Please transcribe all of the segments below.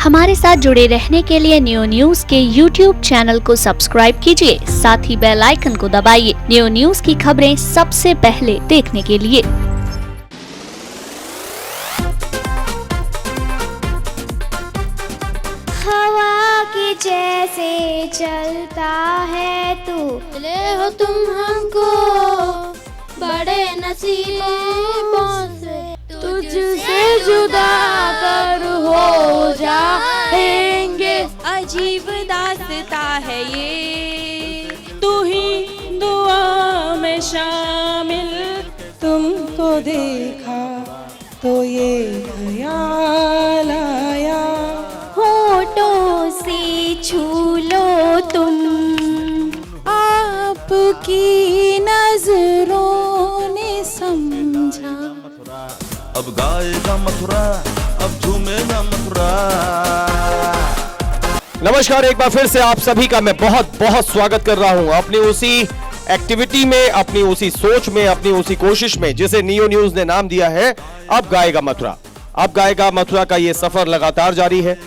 हमारे साथ जुड़े रहने के लिए न्यू न्यूज के YouTube चैनल को सब्सक्राइब कीजिए, साथ ही बेल आइकन को दबाइए न्यू न्यूज की खबरें सबसे पहले देखने के लिए। हवा की जैसे चलता है तू, मिले हो तुम हमको बड़े नसीबों से, तुझसे जुदा कर हो जाएंगे। अजीब दास्ता है ये, तू ही दुआ में शामिल। तुमको देखा तो ये ख्याल आया, होठों से छू लो तुम, आपकी नजरों ने समझा। अब गाएगा मथुरा, अब झूमेगा मथुरा। नमस्कार, एक बार फिर से आप सभी का मैं बहुत बहुत स्वागत कर रहा हूं अपनी उसी एक्टिविटी में, अपनी उसी सोच में, अपनी उसी कोशिश में जिसे नियो न्यूज ने नाम दिया है अब गाएगा मथुरा। अब गाएगा मथुरा का ये सफर लगातार जारी है।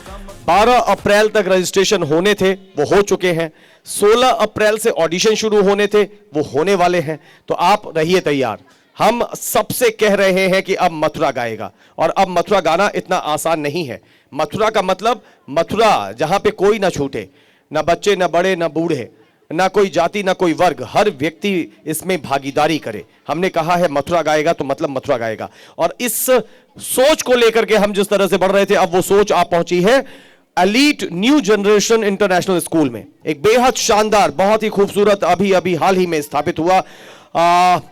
12 अप्रैल तक रजिस्ट्रेशन होने थे, वो हो चुके हैं। 16 अप्रैल से ऑडिशन शुरू होने थे, वो होने वाले हैं। तो आप रहिए तैयार। हम सबसे कह रहे हैं कि अब मथुरा गाएगा, और अब मथुरा गाना इतना आसान नहीं है। मथुरा का मतलब मथुरा जहां पे कोई ना छूटे, ना बच्चे, ना बड़े, ना बूढ़े, ना कोई जाति, ना कोई वर्ग, हर व्यक्ति इसमें भागीदारी करे। हमने कहा है मथुरा गाएगा तो मतलब मथुरा गाएगा। और इस सोच को लेकर के हम जिस तरह से बढ़ रहे थे, अब वो सोच आ पहुंची है elite new generation international school में। एक बेहद शानदार, बहुत ही खूबसूरत, अभी अभी हाल ही में स्थापित हुआ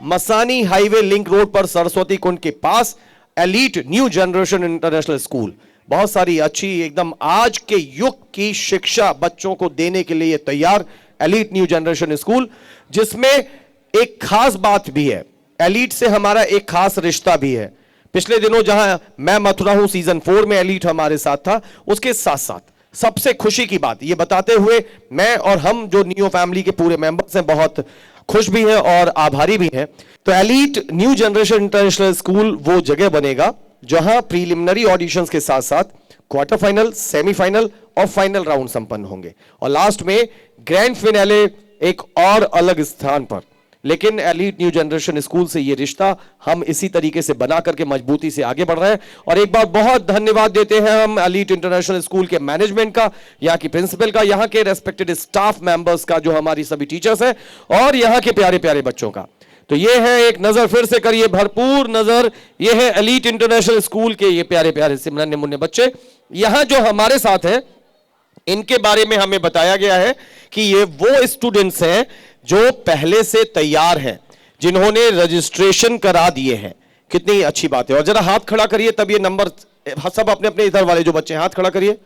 मसानी हाईवे लिंक रोड पर सरस्वती कुंड के पास elite new generation international school. बहुत सारी अच्छी, एकदम आज के युग की शिक्षा बच्चों को देने के लिए तैयार एलीट न्यू जनरेशन स्कूल, जिसमें एक खास बात भी है। एलीट से हमारा एक खास रिश्ता भी है। पिछले दिनों जहां मैं मथुरा हूं, सीजन 4 में एलीट हमारे साथ था। उसके साथ साथ सबसे खुशी की बात ये बताते हुए मैं और हम जो नियो फैमिली के पूरे मेंबर्स हैं बहुत खुश भी हैं और आभारी भी हैं। तो elite new generation international school वो जगह बनेगा जहां प्रीलिमिनरी ऑडिशंस के साथ साथ क्वार्टर फाइनल, सेमीफाइनल और फाइनल राउंड संपन्न होंगे, और लास्ट में ग्रैंड फिनाले एक और अलग स्थान पर। लेकिन एलीट न्यू जनरेशन स्कूल से ये रिश्ता हम इसी तरीके से बना करके मजबूती से आगे बढ़ रहे हैं। और एक बार बहुत धन्यवाद देते हैं हम एलीट इंटरनेशनल स्कूल के मैनेजमेंट का, यहाँ की प्रिंसिपल का, यहाँ के रेस्पेक्टेड स्टाफ मेंबर्स का, जो हमारी सभी टीचर्स हैं, और यहाँ के प्यारे प्यारे बच्चों का। तो ये है, एक नजर फिर से करिए, भरपूर नजर, ये है एलीट इंटरनेशनल स्कूल के ये प्यारे प्यारे से नन्हे मुन्ने बच्चे। यहाँ जो हमारे साथ हैं, इनके बारे में हमें बताया गया है कि ये वो स्टूडेंट्स हैं जो पहले से तैयार हैं, जिन्होंने रजिस्ट्रेशन करा दिए हैं। कितनी अच्छी बात है। और जरा हाथ खड़ा करिए, तब ये नंबर सब अपने अपने इधर वाले जो बच्चे हैं हाथ खड़ा करिए,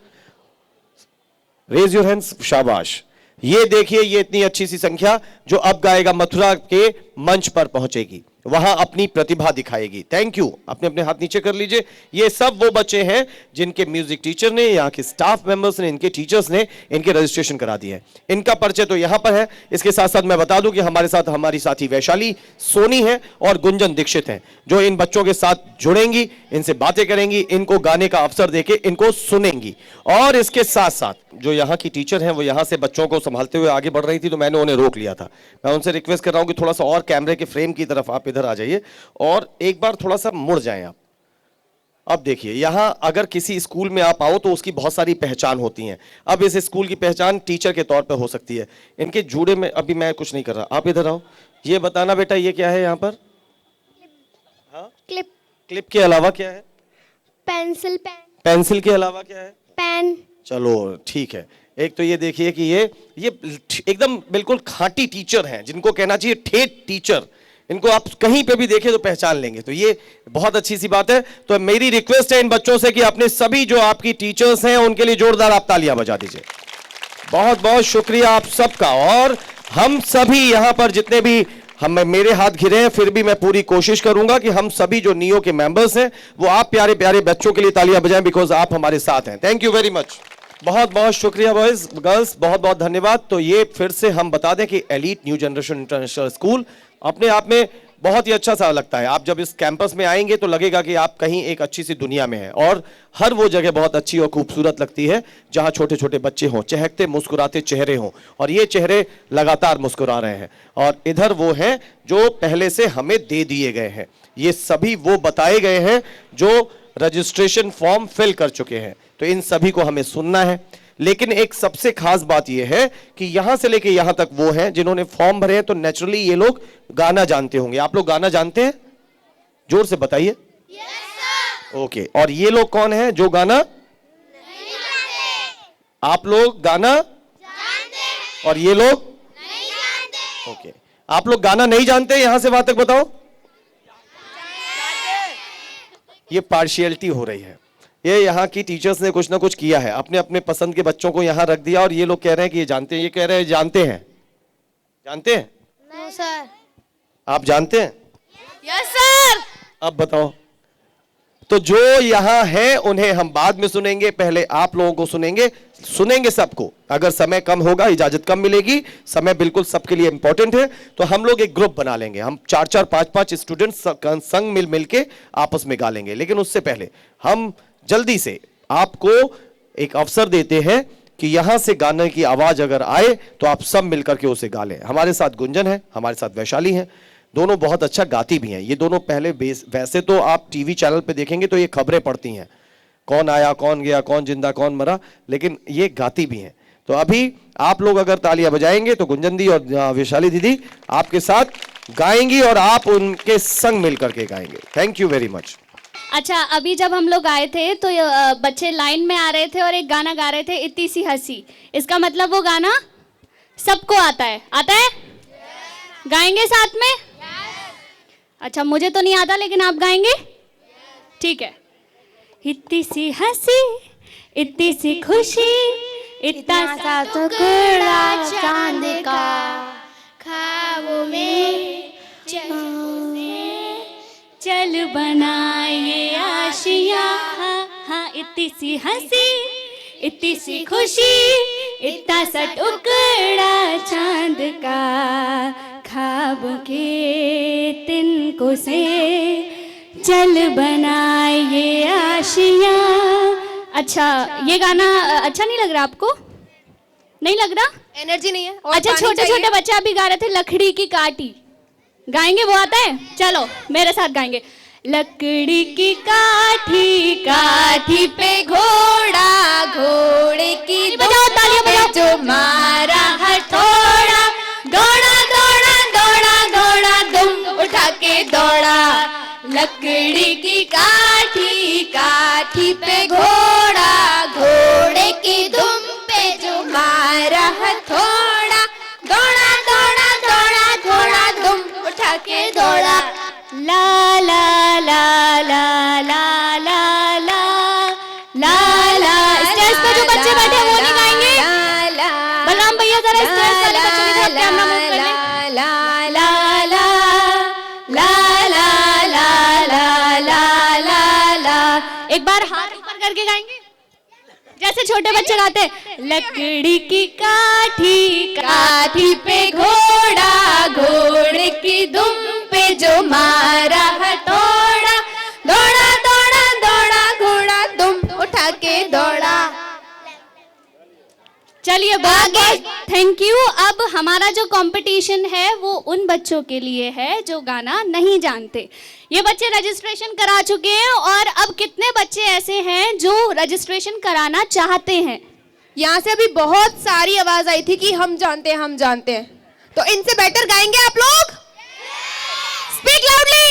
रेज योर हैंड्स, शाबाश। ये देखिए, ये इतनी अच्छी सी संख्या जो अब गाएगा मथुरा के मंच पर पहुंचेगी, वहां अपनी प्रतिभा दिखाएगी। Thank you. अपने अपने हाथ नीचे कर लीजिए। ये सब वो बच्चे हैं जिनके म्यूजिक टीचर ने, यहाँ के स्टाफ मेंबर्स ने, इनके टीचर्स ने इनके रजिस्ट्रेशन करा दिए हैं। इनका परिचय तो यहाँ पर है। इसके साथ साथ मैं बता दूं कि हमारे साथ हमारी साथी वैशाली सोनी है और गुंजन दीक्षित हैं, जो इन बच्चों के साथ जुड़ेंगी, इनसे बातें करेंगी, इनको गाने का अवसर देके इनको सुनेंगी। और इसके साथ साथ जो यहाँ की टीचर हैं, वो यहाँ से बच्चों को संभालते हुए आगे बढ़ रही थी, तो मैंने उन्हें रोक लिया था। मैं उनसे रिक्वेस्ट कर रहा हूँ कि थोड़ा सा और कैमरे के फ्रेम की तरफ आप इधर आ जाइए और एक बार थोड़ा सा मुड़ जाएं आप। अब देखिए, यहां अगर किसी स्कूल में आप आओ तो उसकी बहुत सारी पहचान होती हैं। अब इस स्कूल की पहचान टीचर के तौर पे हो सकती है। इनके जूड़े में अभी मैं कुछ नहीं कर रहा, आप इधर आओ। ये बताना बेटा, ये क्या है यहाँ पर? हाँ, क्लिप। क्लिप के अलावा क्या है? पेंसिल। पेंसिल के अलावा क्या है? पेन। चलो ठीक है। एक तो ये देखिए कि ये एकदम बिल्कुल खांटी टीचर हैं, जिनको कहना चाहिए ठेठ टीचर। इनको आप कहीं पे भी देखें तो पहचान लेंगे, तो ये बहुत अच्छी सी बात है। तो मेरी रिक्वेस्ट है इन बच्चों से कि अपने सभी जो आपकी टीचर्स हैं उनके लिए जोरदार आप तालियां बजा दीजिए। बहुत बहुत शुक्रिया आप सबका। और हम सभी यहां पर जितने भी मेरे हाथ घिरे हैं, फिर भी मैं पूरी कोशिश करूंगा कि हम सभी जो नियो के मेंबर्स हैं वो आप प्यारे प्यारे बच्चों के लिए तालियां बजाएं, बिकॉज आप हमारे साथ हैं। Thank you very much. बहुत बहुत शुक्रिया बॉयज गर्ल्स, बहुत बहुत धन्यवाद। तो ये फिर से हम बता दें कि elite new generation international school अपने आप में बहुत ही अच्छा सा लगता है। आप जब इस कैंपस में आएंगे तो लगेगा कि आप कहीं एक अच्छी सी दुनिया में हैं, और हर वो जगह बहुत अच्छी और खूबसूरत लगती है जहां छोटे छोटे बच्चे हों, चहकते मुस्कुराते चेहरे हों, और ये चेहरे लगातार मुस्कुरा रहे हैं। और इधर वो हैं जो पहले से हमें दे दिए गए हैं, ये सभी वो बताए गए हैं जो रजिस्ट्रेशन फॉर्म फिल कर चुके हैं। तो इन सभी को हमें सुनना है। लेकिन एक सबसे खास बात यह है कि यहां से लेके यहां तक वो हैं जिन्होंने फॉर्म भरे हैं, तो नेचुरली ये लोग गाना जानते होंगे। आप लोग गाना जानते हैं? जोर से बताइए। ओके, और ये लोग कौन हैं जो गाना नहीं जानते? आप लोग गाना जानते हैं और ये लोग नहीं जानते। ओके, आप लोग गाना नहीं जानते, यहां से वहां तक बताओ। ये पार्शियलिटी हो रही है। ये यहाँ की टीचर्स ने कुछ ना कुछ किया है, अपने अपने पसंद के बच्चों को यहाँ रख दिया, और ये लोग कह रहे हैं कि ये जानते हैं, ये कह रहे हैं जानते हैं। जानते हैं? No sir. आप जानते हैं? Yes sir. अब बताओ। तो जो यहाँ है उन्हें हम बाद में सुनेंगे, पहले आप लोगों को सुनेंगे सबको। अगर समय कम होगा, इजाजत कम मिलेगी, समय बिल्कुल सबके लिए इंपॉर्टेंट है, तो हम लोग एक ग्रुप बना लेंगे, हम 4-4, 5-5 स्टूडेंट्स संग मिल के आपस में गा लेंगे। लेकिन उससे पहले हम जल्दी से आपको एक अवसर देते हैं कि यहां से गाने की आवाज अगर आए तो आप सब मिलकर के उसे गा लें। हमारे साथ गुंजन है, हमारे साथ वैशाली है, दोनों बहुत अच्छा गाती भी हैं। ये दोनों पहले वैसे तो आप टीवी चैनल पे देखेंगे तो ये खबरें पढ़ती हैं, कौन आया, कौन गया, कौन जिंदा, कौन मरा, लेकिन ये गाती भी हैं। तो अभी आप लोग अगर तालियां बजाएंगे तो गुंजन दी और वैशाली दीदी आपके साथ गाएंगी और आप उनके संग मिलकर के गाएंगे। Thank you very much. अच्छा, अभी जब हम लोग आए थे तो बच्चे लाइन में आ रहे थे और एक गाना गा रहे थे, इतनी सी हंसी। इसका मतलब वो गाना सबको आता है? आता है? गाएंगे साथ में? अच्छा, मुझे तो नहीं आता, लेकिन आप गाएंगे? ठीक है। इतनी सी हंसी, इतनी सी खुशी, इतना सा टुकड़ा चांद का, ख्वाबों में चल बनाए आशियां। हाँ हाँ, इतनी सी हंसी, इतनी सी खुशी, इतना सा टुकड़ा चांद का, ख्वाब के तिनको से चल बनाए आशियां। अच्छा, ये गाना अच्छा नहीं लग रहा आपको? नहीं लग रहा? एनर्जी नहीं है। और अच्छा, छोटे छोटे बच्चे अभी गा रहे थे लकड़ी की काठी, गाएंगे? वो आता है? चलो मेरे साथ गाएंगे। लकड़ी की काठी, काठी पे घोड़ा, घोड़े की बजाओ, तालियां बजाओ, जो मारा हथौड़ा, दौड़ा दौड़ा दौड़ा दौड़ा, दुम उठा के दौड़ा। लकड़ी की काठी, काठी पे घोड़ा, घोड़े की दुम पे जो मारा हथौड़ा, दौड़ा दौड़ा दौड़ा दौड़ा, दुम उठा के दौड़ा। ला ला ला ला ला ला ला ला ला। स्टेज पे जो बच्चे बैठे हैं वो नहीं गाएंगे? बलराम भैया जरा स्टेज वाले बच्चों की तरफ कैमरा मूव कर लें। ला ला ला ला ला ला ला ला ला ला। एक बार हाथ ऊपर करके गाएंगे जैसे छोटे बच्चे गाते हैं। लकड़ी की काठी, काठी पे घोड़ा, घोड़े की दुम पे जो मारा हथौड़ा, दौड़ा दौड़ा दौड़ा घोड़ा, दुम उठा के दौड़ा। चलिए, बहुत बहुत थैंक यू। अब हमारा जो कंपटीशन है वो उन बच्चों के लिए है जो गाना नहीं जानते। ये बच्चे रजिस्ट्रेशन करा चुके हैं, और अब कितने बच्चे ऐसे हैं जो रजिस्ट्रेशन कराना चाहते हैं? यहाँ से अभी बहुत सारी आवाज आई थी कि हम जानते हैं, हम जानते हैं। तो इनसे बेटर गाएंगे आप लोग? Speak loudly.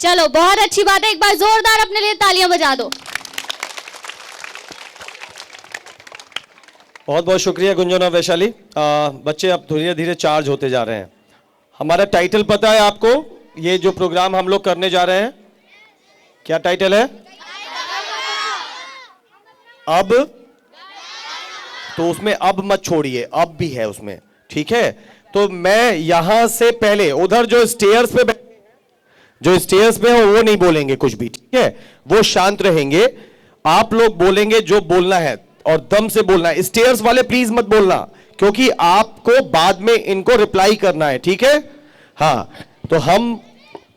चलो, बहुत अच्छी बात है। एक बार जोरदार अपने लिए तालियां बजा दो। बहुत बहुत शुक्रिया गुंजन और वैशाली। बच्चे अब धीरे धीरे चार्ज होते जा रहे हैं। हमारा टाइटल पता है आपको? ये जो प्रोग्राम हम लोग करने जा रहे हैं, क्या टाइटल है? अब, तो उसमें अब मत छोड़िए, अब भी है उसमें, ठीक है? तो मैं यहां से पहले उधर जो स्टेयर्स पे हो वो नहीं बोलेंगे कुछ भी, ठीक है? वो शांत रहेंगे। आप लोग बोलेंगे जो बोलना है और दम से बोलना है। स्टेयर्स वाले प्लीज मत बोलना, क्योंकि आपको बाद में इनको रिप्लाई करना है, ठीक है? हाँ, तो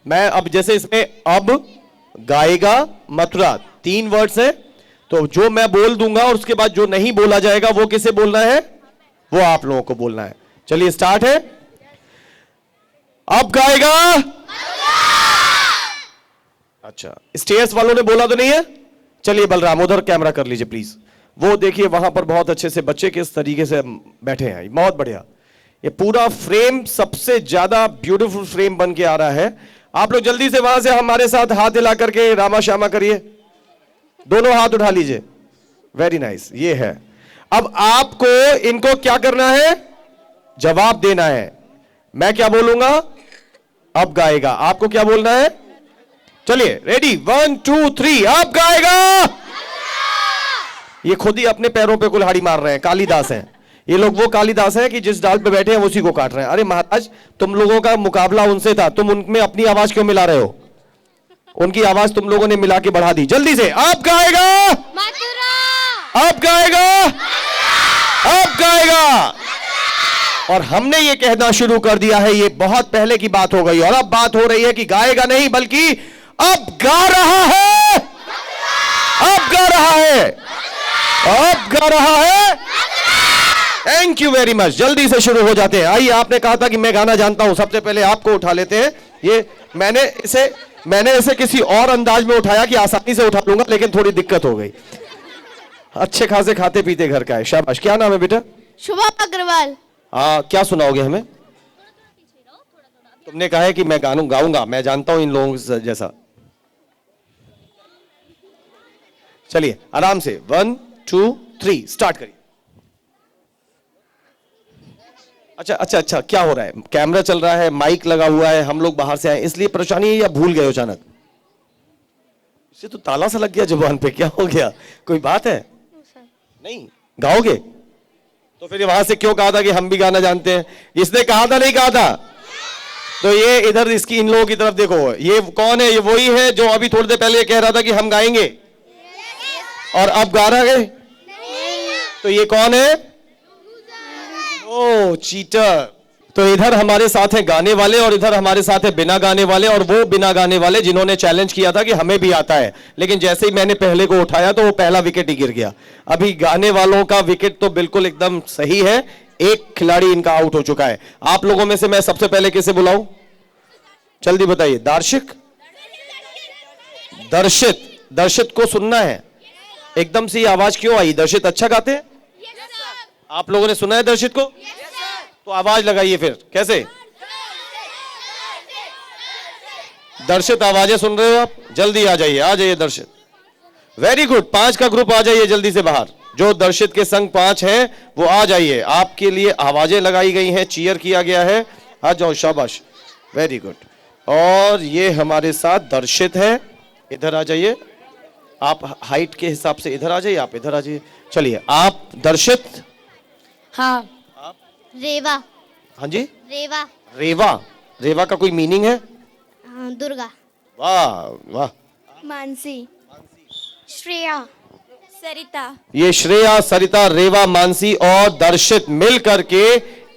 मैं अब जैसे इसमें अब गाएगा मथुरा 3 वर्ड्स है, तो जो मैं बोल दूंगा और उसके बाद जो नहीं बोला जाएगा वो किसे बोलना है, वो आप लोगों को बोलना है। चलिए स्टार्ट है। अब गाएगा। अच्छा, स्टेयर्स वालों ने बोला तो नहीं है? चलिए बलराम उधर कैमरा कर लीजिए प्लीज। वो देखिए वहां पर बहुत अच्छे से बच्चे किस तरीके से बैठे हैं, बहुत बढ़िया। ये पूरा फ्रेम सबसे ज्यादा ब्यूटीफुल फ्रेम बन के आ रहा है। आप लोग जल्दी से वहां से हमारे साथ हाथ हिला करके रामा श्यामा करिए, दोनों हाथ उठा लीजिए। वेरी नाइस, ये है। अब आपको इनको क्या करना है, जवाब देना है। मैं क्या बोलूंगा, अब गाएगा, आपको क्या बोलना है। चलिए रेडी, 1 2 3, अब गाएगा। ये खुद ही अपने पैरों पे कुल्हाड़ी मार रहे हैं, कालिदास हैं ये लोग। वो कालिदास हैं कि जिस डाल पे बैठे हैं उसी को काट रहे हैं। अरे महाराज, तुम लोगों का मुकाबला उनसे था, तुम उनमें अपनी आवाज क्यों मिला रहे हो? उनकी आवाज तुम लोगों ने मिला के बढ़ा दी। जल्दी से, अब गाएगा मथुरा, अब गाएगा मथुरा, अब गाएगा। और हमने ये कहना शुरू कर दिया है, ये बहुत पहले की बात हो गई, और अब बात हो रही है कि गाएगा नहीं बल्कि अब गा रहा है, अब गा रहा है, अब गा रहा है। Thank you very much. जल्दी से शुरू हो जाते हैं। आइए, आपने कहा था कि मैं गाना जानता हूं, सबसे पहले आपको उठा लेते हैं। ये मैंने इसे किसी और अंदाज में उठाया कि आसानी से उठा लूंगा, लेकिन थोड़ी दिक्कत हो गई। अच्छे खासे खाते पीते घर का है, शाबाश। क्या नाम है बेटा? शुभम अग्रवाल। क्या सुनाओगे हमें? तुमने कहा है कि मैं गाऊंगा, मैं जानता हूं इन लोगों से जैसा। चलिए आराम से, 1 2 3 स्टार्ट करिए। अच्छा, क्या हो रहा है? कैमरा चल रहा है, माइक लगा हुआ है, हम लोग बाहर से आए इसलिए परेशानी है या भूल गए अचानक? इसे तो ताला सा लग गया जुबान पे, क्या हो गया? कोई बात है? नहीं गाओगे तो फिर वहां से क्यों कहा था कि हम भी गाना जानते हैं? इसने कहा था नहीं कहा था? तो ये इधर इसकी इन लोगों की तरफ देखो, ये कौन है? ये वही है जो अभी थोड़ी देर पहले कह रहा था कि हम गाएंगे और अब गा रहा है। तो ये कौन है? ओ चीटर। तो इधर हमारे साथ है गाने वाले और इधर हमारे साथ है बिना गाने वाले, और वो बिना गाने वाले जिन्होंने चैलेंज किया था कि हमें भी आता है, लेकिन जैसे ही मैंने पहले को उठाया तो वो पहला विकेट ही गिर गया। अभी गाने वालों का विकेट तो बिल्कुल एकदम सही है, एक खिलाड़ी इनका आउट हो चुका है। आप लोगों में से मैं सबसे पहले किसे बुलाऊं? जल्दी बताइए। दर्शित को सुनना है। एकदम से आवाज क्यों आई? दर्शित अच्छा गाते हैं? आप लोगों ने सुना है दर्शित को? तो आवाज लगाइए फिर। कैसे? दर्शित आवाजें सुन रहे हो आप? जल्दी आ जाइए दर्शित। वेरी गुड, 5 का ग्रुप आ जाइए जल्दी से बाहर। जो दर्शित के संग 5 हैं वो आ जाइए। आपके लिए आवाजें लगाई गई हैं, चीयर किया गया है। आ जाओ, शाबाश, वेरी गुड। और ये हमारे साथ दर्शित है, इधर आ जाइए। आप हाइट के हिसाब से इधर आ जाइए, आप इधर आ जाइए। चलिए, आप दर्शित। हाँ। रेवा। हाँ जी, रेवा। रेवा का कोई मीनिंग है? हाँ, दुर्गा। वाह वाह। मानसी। श्रेया। सरिता। ये श्रेया, सरिता, रेवा, मानसी और दर्शित मिल करके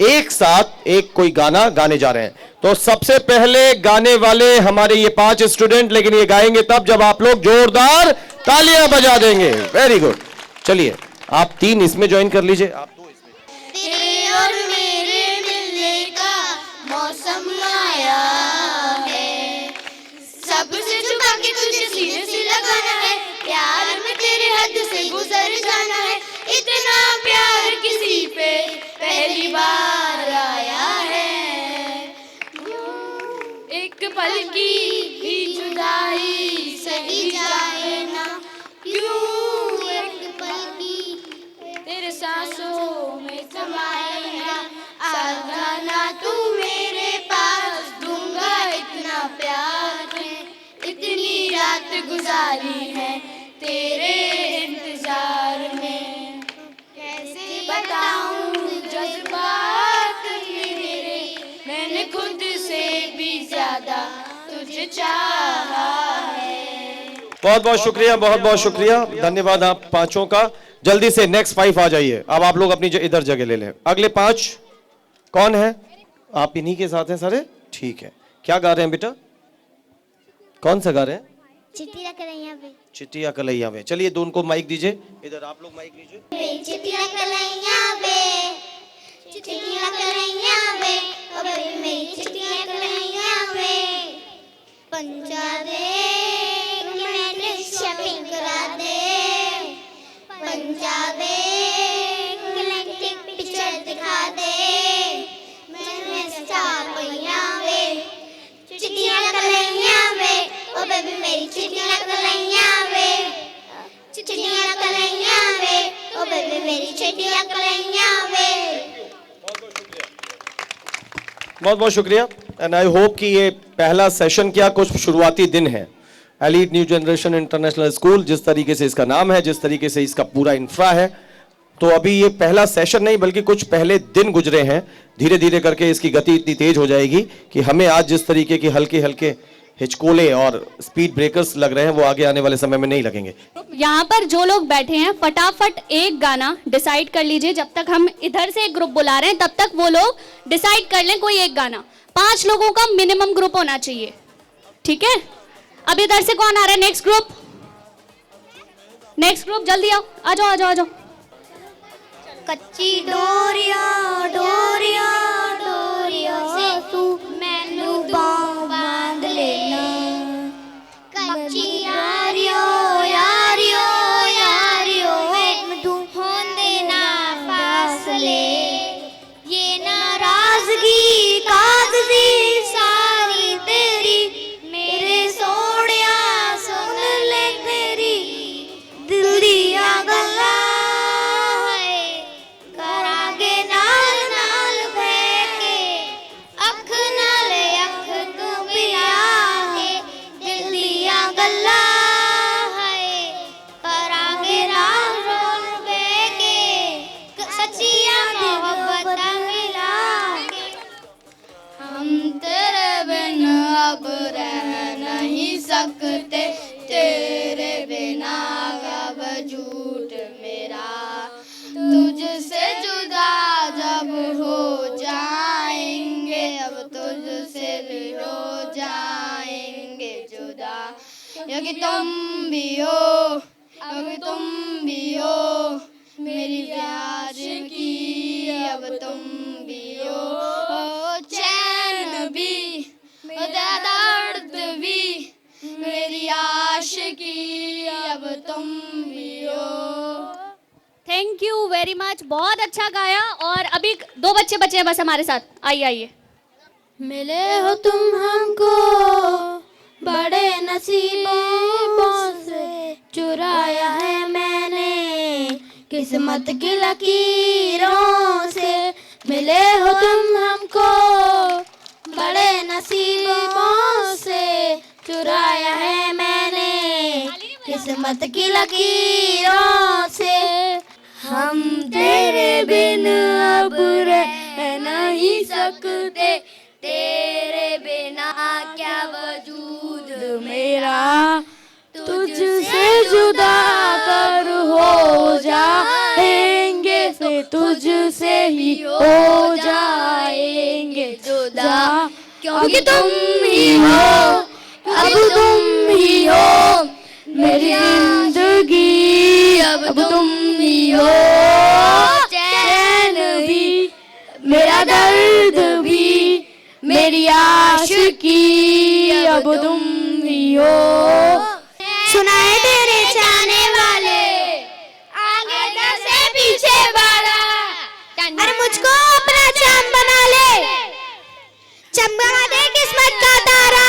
एक साथ एक कोई गाना गाने जा रहे हैं। तो सबसे पहले गाने वाले हमारे ये 5 स्टूडेंट, लेकिन ये गाएंगे तब जब आप लोग जोरदार तालियां बजा देंगे। Very good. चलिए, आप 3 इसमें ज्वाइन कर लीजिए। आप 2 इसमें। तेरे और मेरे मिलने का मौसम आया है, सबसे छुपा के तुझे सीने से लगाना है, प्यार में तेरे हद से गुजर जाना है, इतना प्यार किसी पे पहली बार आया है। एक पल की ही जुदाई सही जाए ना, क्यों एक पल की तेरे सांसों में समाए ना, आजा ना तू मेरे पास, दूंगा इतना प्यार है, इतनी रात गुजारी है तेरे इंतजार में, कैसे बताऊं जज्बात मेरे, मैंने खुद से भी ज्यादा तुझे चाहा है। बहुत बहुत शुक्रिया, बहुत बहुत शुक्रिया, धन्यवाद आप 5 का। जल्दी से नेक्स्ट 5 आ जाइए। अब आप लोग अपनी इधर जगह ले लें। अगले 5 कौन है? आप इन्हीं के साथ हैं सारे? ठीक है, क्या गा रहे हैं बेटा? कौन सा गा रहे हैं? चिट्ठियां कलैया वे, चिट्ठियां कलैया वे। चलिए दोनों को माइक दीजिए, इधर आप लोग माइक लीजिए। चिट्ठियां कलैया वे, चिट्ठियां कलैया वे, ओ बेबी मेरी चिट्ठियां कलैया वे। पंजा दे मैं शॉपिंग करा दे, पंजा दे गैलेक्टिक पिक्चर दिखा दे, मैं स्टार पैया वे। चिट्ठियां कलैया वे, ओ बेबी मेरी चिट्ठियां कलैया वे, चिट्ठियां कलैया वे, ओ बेबी मेरी चिट्ठियां कलैया वे। बहुत बहुत शुक्रिया एंड आई होप कि ये पहला सेशन क्या कुछ शुरुआती दिन है। Elite new generation international school, जिस तरीके से इसका नाम है, जिस तरीके से इसका पूरा इंफ्रा है, तो अभी ये पहला सेशन नहीं बल्कि कुछ पहले दिन गुजरे हैं। धीरे धीरे करके इसकी गति इतनी तेज हो जाएगी कि हमें आज जिस तरीके की हल्के हल्के हिचकोले और स्पीड ब्रेकर्स लग रहे हैं वो आगे आने वाले समय में नहीं लगेंगे। यहाँ पर जो लोग बैठे हैं फटाफट एक गाना डिसाइड कर लीजिए। जब तक हम इधर से एक ग्रुप बुला रहे हैं तब तक वो लोग डिसाइड कर लें कोई एक गाना। 5 लोगों का मिनिमम ग्रुप होना चाहिए, ठीक है? अब इधर से कौन आ रहा है? नेक्स्ट ग्रुप, नेक्स्ट ग्रुप जल्दी आओ, आ जाओ आ जाओ आ जाओ। कच्ची डोरिया डोरिया डोरिया तू मैनू बांध लेना, कच्ची यारियो यारियो यारियो तू होंदे ना फासले, ये नाराजगी कागजी सारी तेरी, मेरे सोनिया सुन ले तेरी दिल दिया गल्ला, करांगे नाल नाल बैके अख नाल अख तू मिला के, दिल दिया गल्ला है करांगे नाल नाल बैके सच्चिया मोहब्बत मिला के। हम तेरे बिन अब रह नहीं सकते, तेरे बिना का वजूद मेरा, तुझसे जुदा जब हो जाएंगे, अब तुझसे भी हो जाएंगे जुदा, क्योंकि तुम भी हो, अब तुम भी हो मेरी आशिकी, अब तुम भी हो चैन भी दर्द भी मेरी आशिकी, अब तुम भी हो। थैंक यू वेरी मच, बहुत अच्छा गाया। और अभी 2 बच्चे बचे हैं बस हमारे साथ, आइए आइए। मिले हो तुम हमको बड़े नसीबों से, चुराया है मैंने किस्मत की लकीरों से। मिले हो तुम हमको बड़े नसीबों से, चुराया है मैंने किस्मत की लकीरों से। हम तेरे बिन अब रह नहीं सकते, तेरे बिना क्या वजूद मेरा, तुझसे जुदा कर हो जाएंगे, से तुझसे ही हो जाएंगे जुदा, क्योंकि तुम ही हो, अब तुम ही हो मेरी जिंदगी, अब तुम ही हो चैन भी मेरा दर्द भी मेरी आशिकी, अब तुम ही हो। सुनाए तेरे चाहने वाले आगे से पीछे वाला, अरे मुझको अपना चांद बना ले, चमका दे किस्मत का तारा,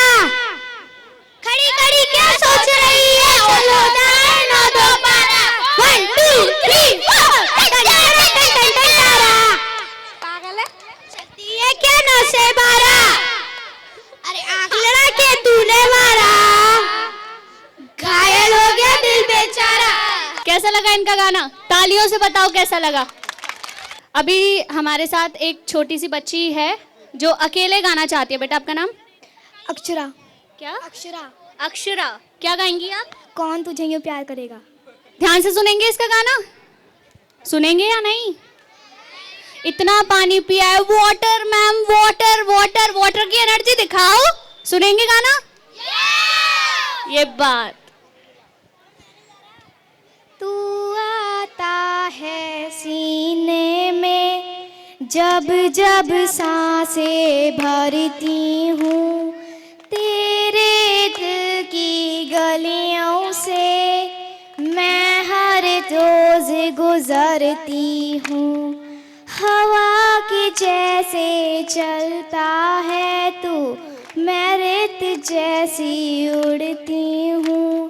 खड़ी खड़ी क्या सोच रही है, चलो जाए ना दोबारा, 1 2 3 4 पागल है चलती है क्या 9 से 12, अरे आंख लड़ा के तूने मारा, घायल हो गया दिल बेचारा। कैसा लगा इनका गाना? तालियों से बताओ कैसा लगा। अभी हमारे साथ एक छोटी सी बच्ची है जो अकेले गाना चाहती है। बेटा आपका नाम? अक्षरा। क्या? अक्षरा। अक्षरा, क्या गाएंगी आप? कौन तुझे यूं प्यार करेगा। ध्यान से सुनेंगे इसका गाना? सुनेंगे या नहीं? इतना पानी पिया है। Water ma'am, water water water की एनर्जी दिखाओ। सुनेंगे गाना? ये बात। तू आता है सीने में, जब जब सांसें भरती हूँ, तेरे दिल की गलियों से मैं हर रोज गुजरती हूँ। हवा की जैसे चलता है तू, मैं रेत जैसी उड़ती हूँ।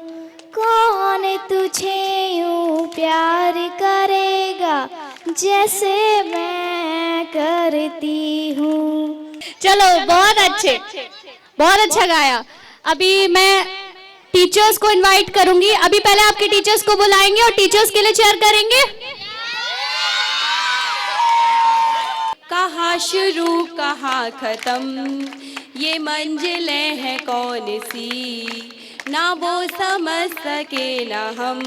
कौन तुझे यूं प्यार करेगा जैसे मैं करती हूँ। चलो बहुत अच्छे, बहुत अच्छा गाया। अभी मैं टीचर्स को इनवाइट करूंगी। अभी पहले आपके टीचर्स को बुलाएंगे और टीचर्स के लिए चेयर करेंगे। कहाँ शुरू कहाँ खत्म, ये मंजिलें हैं कौन सी, ना वो समझ सके ना हम,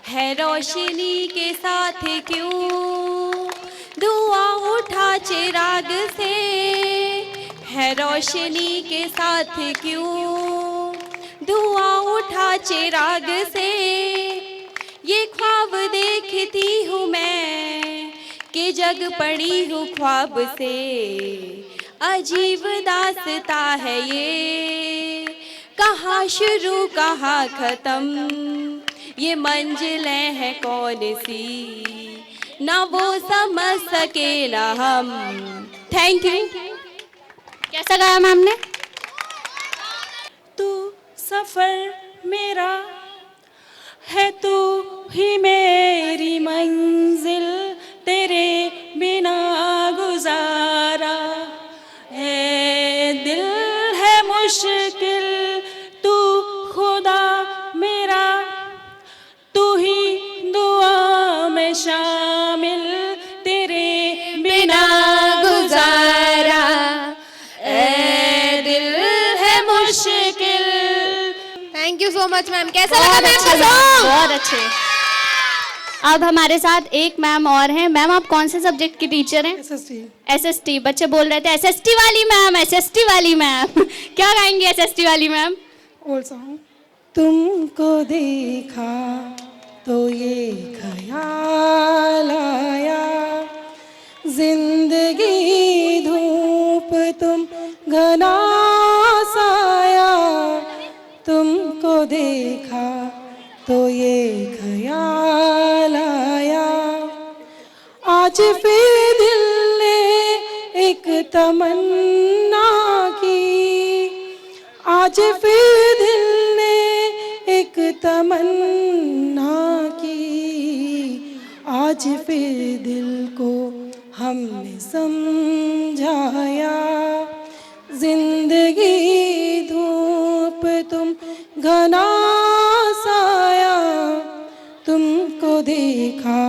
है रोशनी के साथ क्यों धुआं उठा चिराग से, है रोशनी के साथ क्यों धुआं उठा चिराग से। ये ख्वाब देखती हूँ मैं कि जग पड़ी हूँ ख्वाब से, अजीब दास्ता है ये, कहाँ शुरू कहाँ खत्म, ये मंजिलें हैं कौन सी, ना वो समझ सके ना हम। Thank you. कैसा गाया मैम ने? तू सफर मेरा है, तू ही मेरी मंजिल, तेरे बिना गुजारा है दिल है मुश्किल, तू खुदा मेरा, तू ही दुआ में शामिल, तेरे बिना गुजारा है दिल है मुश्किल। Thank you so much ma'am. कैसा लगा मैम का सॉन्ग? बहुत अच्छे। अब हमारे साथ एक मैम और हैं। मैम आप कौन से सब्जेक्ट की टीचर हैं? एसएसटी। बच्चे बोल रहे थे एसएसटी वाली मैम, एसएसटी वाली मैम। क्या गाएंगी एसएसटी वाली मैम? तुमको देखा तो ये ख्याल आया, जिंदगी धूप तुम घना साया, तुमको देखा तो ये ख्याल आया, आज फिर दिल ने एक तमन्ना की, आज फिर दिल ने एक तमन्ना की, आज फिर दिल को हमने समझाया, जिंदगी धूप तुम घना साया, तुमको देखा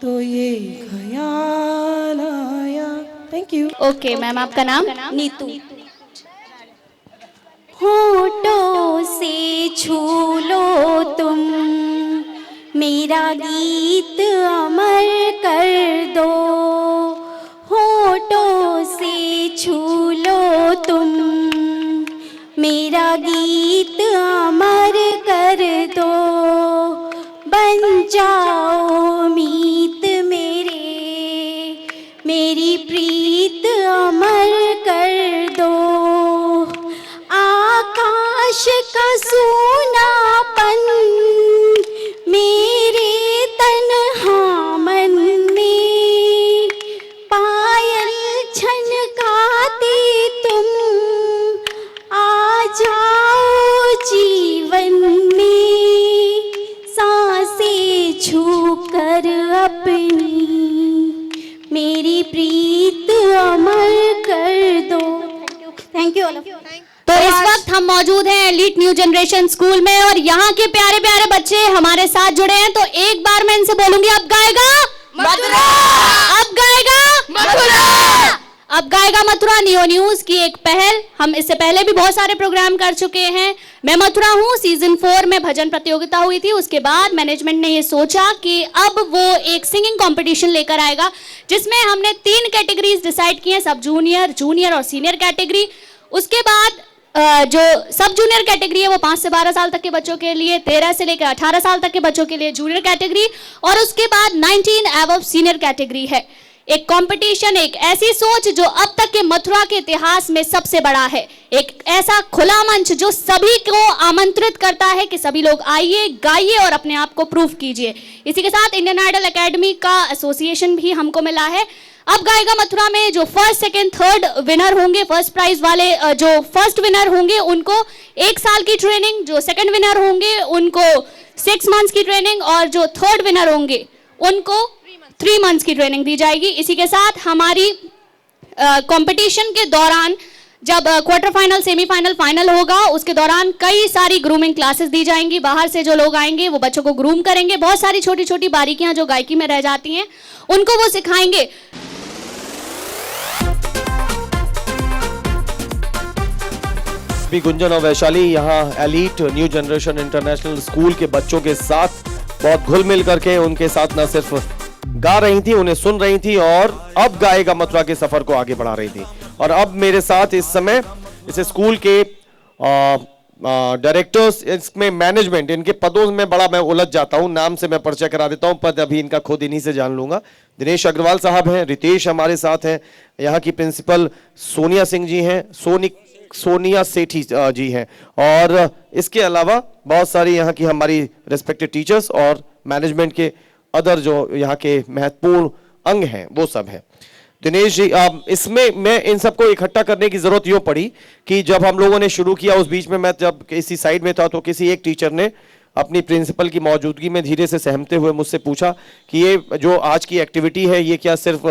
तो ये ख्याल आया। Thank you. ओके मैम, आपका नाम? नीतू। होठों से छू लो तुम, मेरा गीत अमर कर दो, होठों से छू लो तुम, मेरा गीत अमर कर दो, बन जाओ मीत मेरे, मेरी प्रीत अमर कर दो, आकाश का सूनापन मेरे तन्हा मन में, पायल छनकाती तुम आ जाओ जीवन में, सांसें छू कर अपनी मेरी प्रीत अमर कर दो। Thank you all of you. तो इस वक्त हम मौजूद हैं एलीट न्यू जनरेशन स्कूल में और यहाँ के प्यारे प्यारे बच्चे हमारे साथ जुड़े हैं। तो एक बार मैं इनसे बोलूंगी, अब गाएगा मथुरा, अब गाएगा मथुरा, अब गाएगा मथुरा नियो न्यूज की एक पहल। हम इससे पहले भी बहुत सारे प्रोग्राम कर चुके हैं। मैं मथुरा हूँ सीजन 4 में भजन प्रतियोगिता हुई थी, उसके बाद मैनेजमेंट ने ये सोचा कि अब वो एक सिंगिंग कंपटीशन लेकर आएगा, जिसमें हमने 3 कैटेगरीज डिसाइड की हैं, सब जूनियर, जूनियर और सीनियर कैटेगरी। उसके बाद जो सब जूनियर कैटेगरी है वो 5 से 12 साल तक के बच्चों के लिए, 13 से लेकर 18 साल तक के बच्चों के लिए जूनियर कैटेगरी, और उसके बाद 19 एबव सीनियर कैटेगरी है। एक कंपटीशन, एक ऐसी सोच जो अब तक के मथुरा के इतिहास में सबसे बड़ा है, एक ऐसा खुला मंच जो सभी को आमंत्रित करता है कि सभी लोग आइए, गाइए और अपने आप को प्रूव कीजिए। इसी के साथ इंडियन आइडल एकेडमी का एसोसिएशन भी हमको मिला है। अब गाएगा मथुरा में जो फर्स्ट, सेकंड, थर्ड विनर होंगे, फर्स्ट प्राइज वाले जो फर्स्ट विनर होंगे उनको 1 साल की ट्रेनिंग, जो सेकंड विनर होंगे उनको 6 मंथ्स की ट्रेनिंग, और जो थर्ड विनर होंगे उनको 3 मंथ्स की ट्रेनिंग दी जाएगी। इसी के साथ हमारी कंपटीशन के दौरान जब क्वार्टर फाइनल, सेमीफाइनल, फाइनल होगा, उसके दौरान कई सारी ग्रूमिंग क्लासेस दी जाएंगी। बाहर से जो लोग आएंगे वो बच्चों को ग्रूम करेंगे, बहुत सारी छोटी छोटी बारीकियां जो गायकी में रह जाती हैं उनको वो सिखाएंगे। भी गुंजन और वैशाली यहाँ elite new generation international school के बच्चों के साथ बहुत घुल मिल करके उनके साथ न सिर्फ गा रही थी, उन्हें सुन रही थी और अब गाएगा मथुरा के सफर को आगे बढ़ा रही थी। और अब मेरे साथ इस समय इस स्कूल के डायरेक्टर्स, इसमें मैनेजमेंट, इनके पदों में बड़ा मैं उलझ जाता हूं, नाम से मैं परिचय करा देता हूं, पद अभी इनका खुद इन्हीं से जान लूंगा। दिनेश अग्रवाल साहब हैं, रितेश हमारे साथ हैं, यहाँ की प्रिंसिपल सोनिया सिंह जी हैं, सोनिया सेठी जी हैं, और इसके अलावा बहुत सारी यहाँ की हमारी रिस्पेक्टेड टीचर्स और मैनेजमेंट के अदर जो यहाँ के महत्वपूर्ण अंग हैं वो सब हैं। दिनेश जी, इसमें मैं इन सबको इकट्ठा करने की जरूरत यूँ पड़ी कि जब हम लोगों ने शुरू किया, उस बीच में मैं जब किसी साइड में था तो किसी एक टीचर ने अपनी प्रिंसिपल की मौजूदगी में धीरे से सहमते हुए मुझसे पूछा कि ये जो आज की एक्टिविटी है ये क्या सिर्फ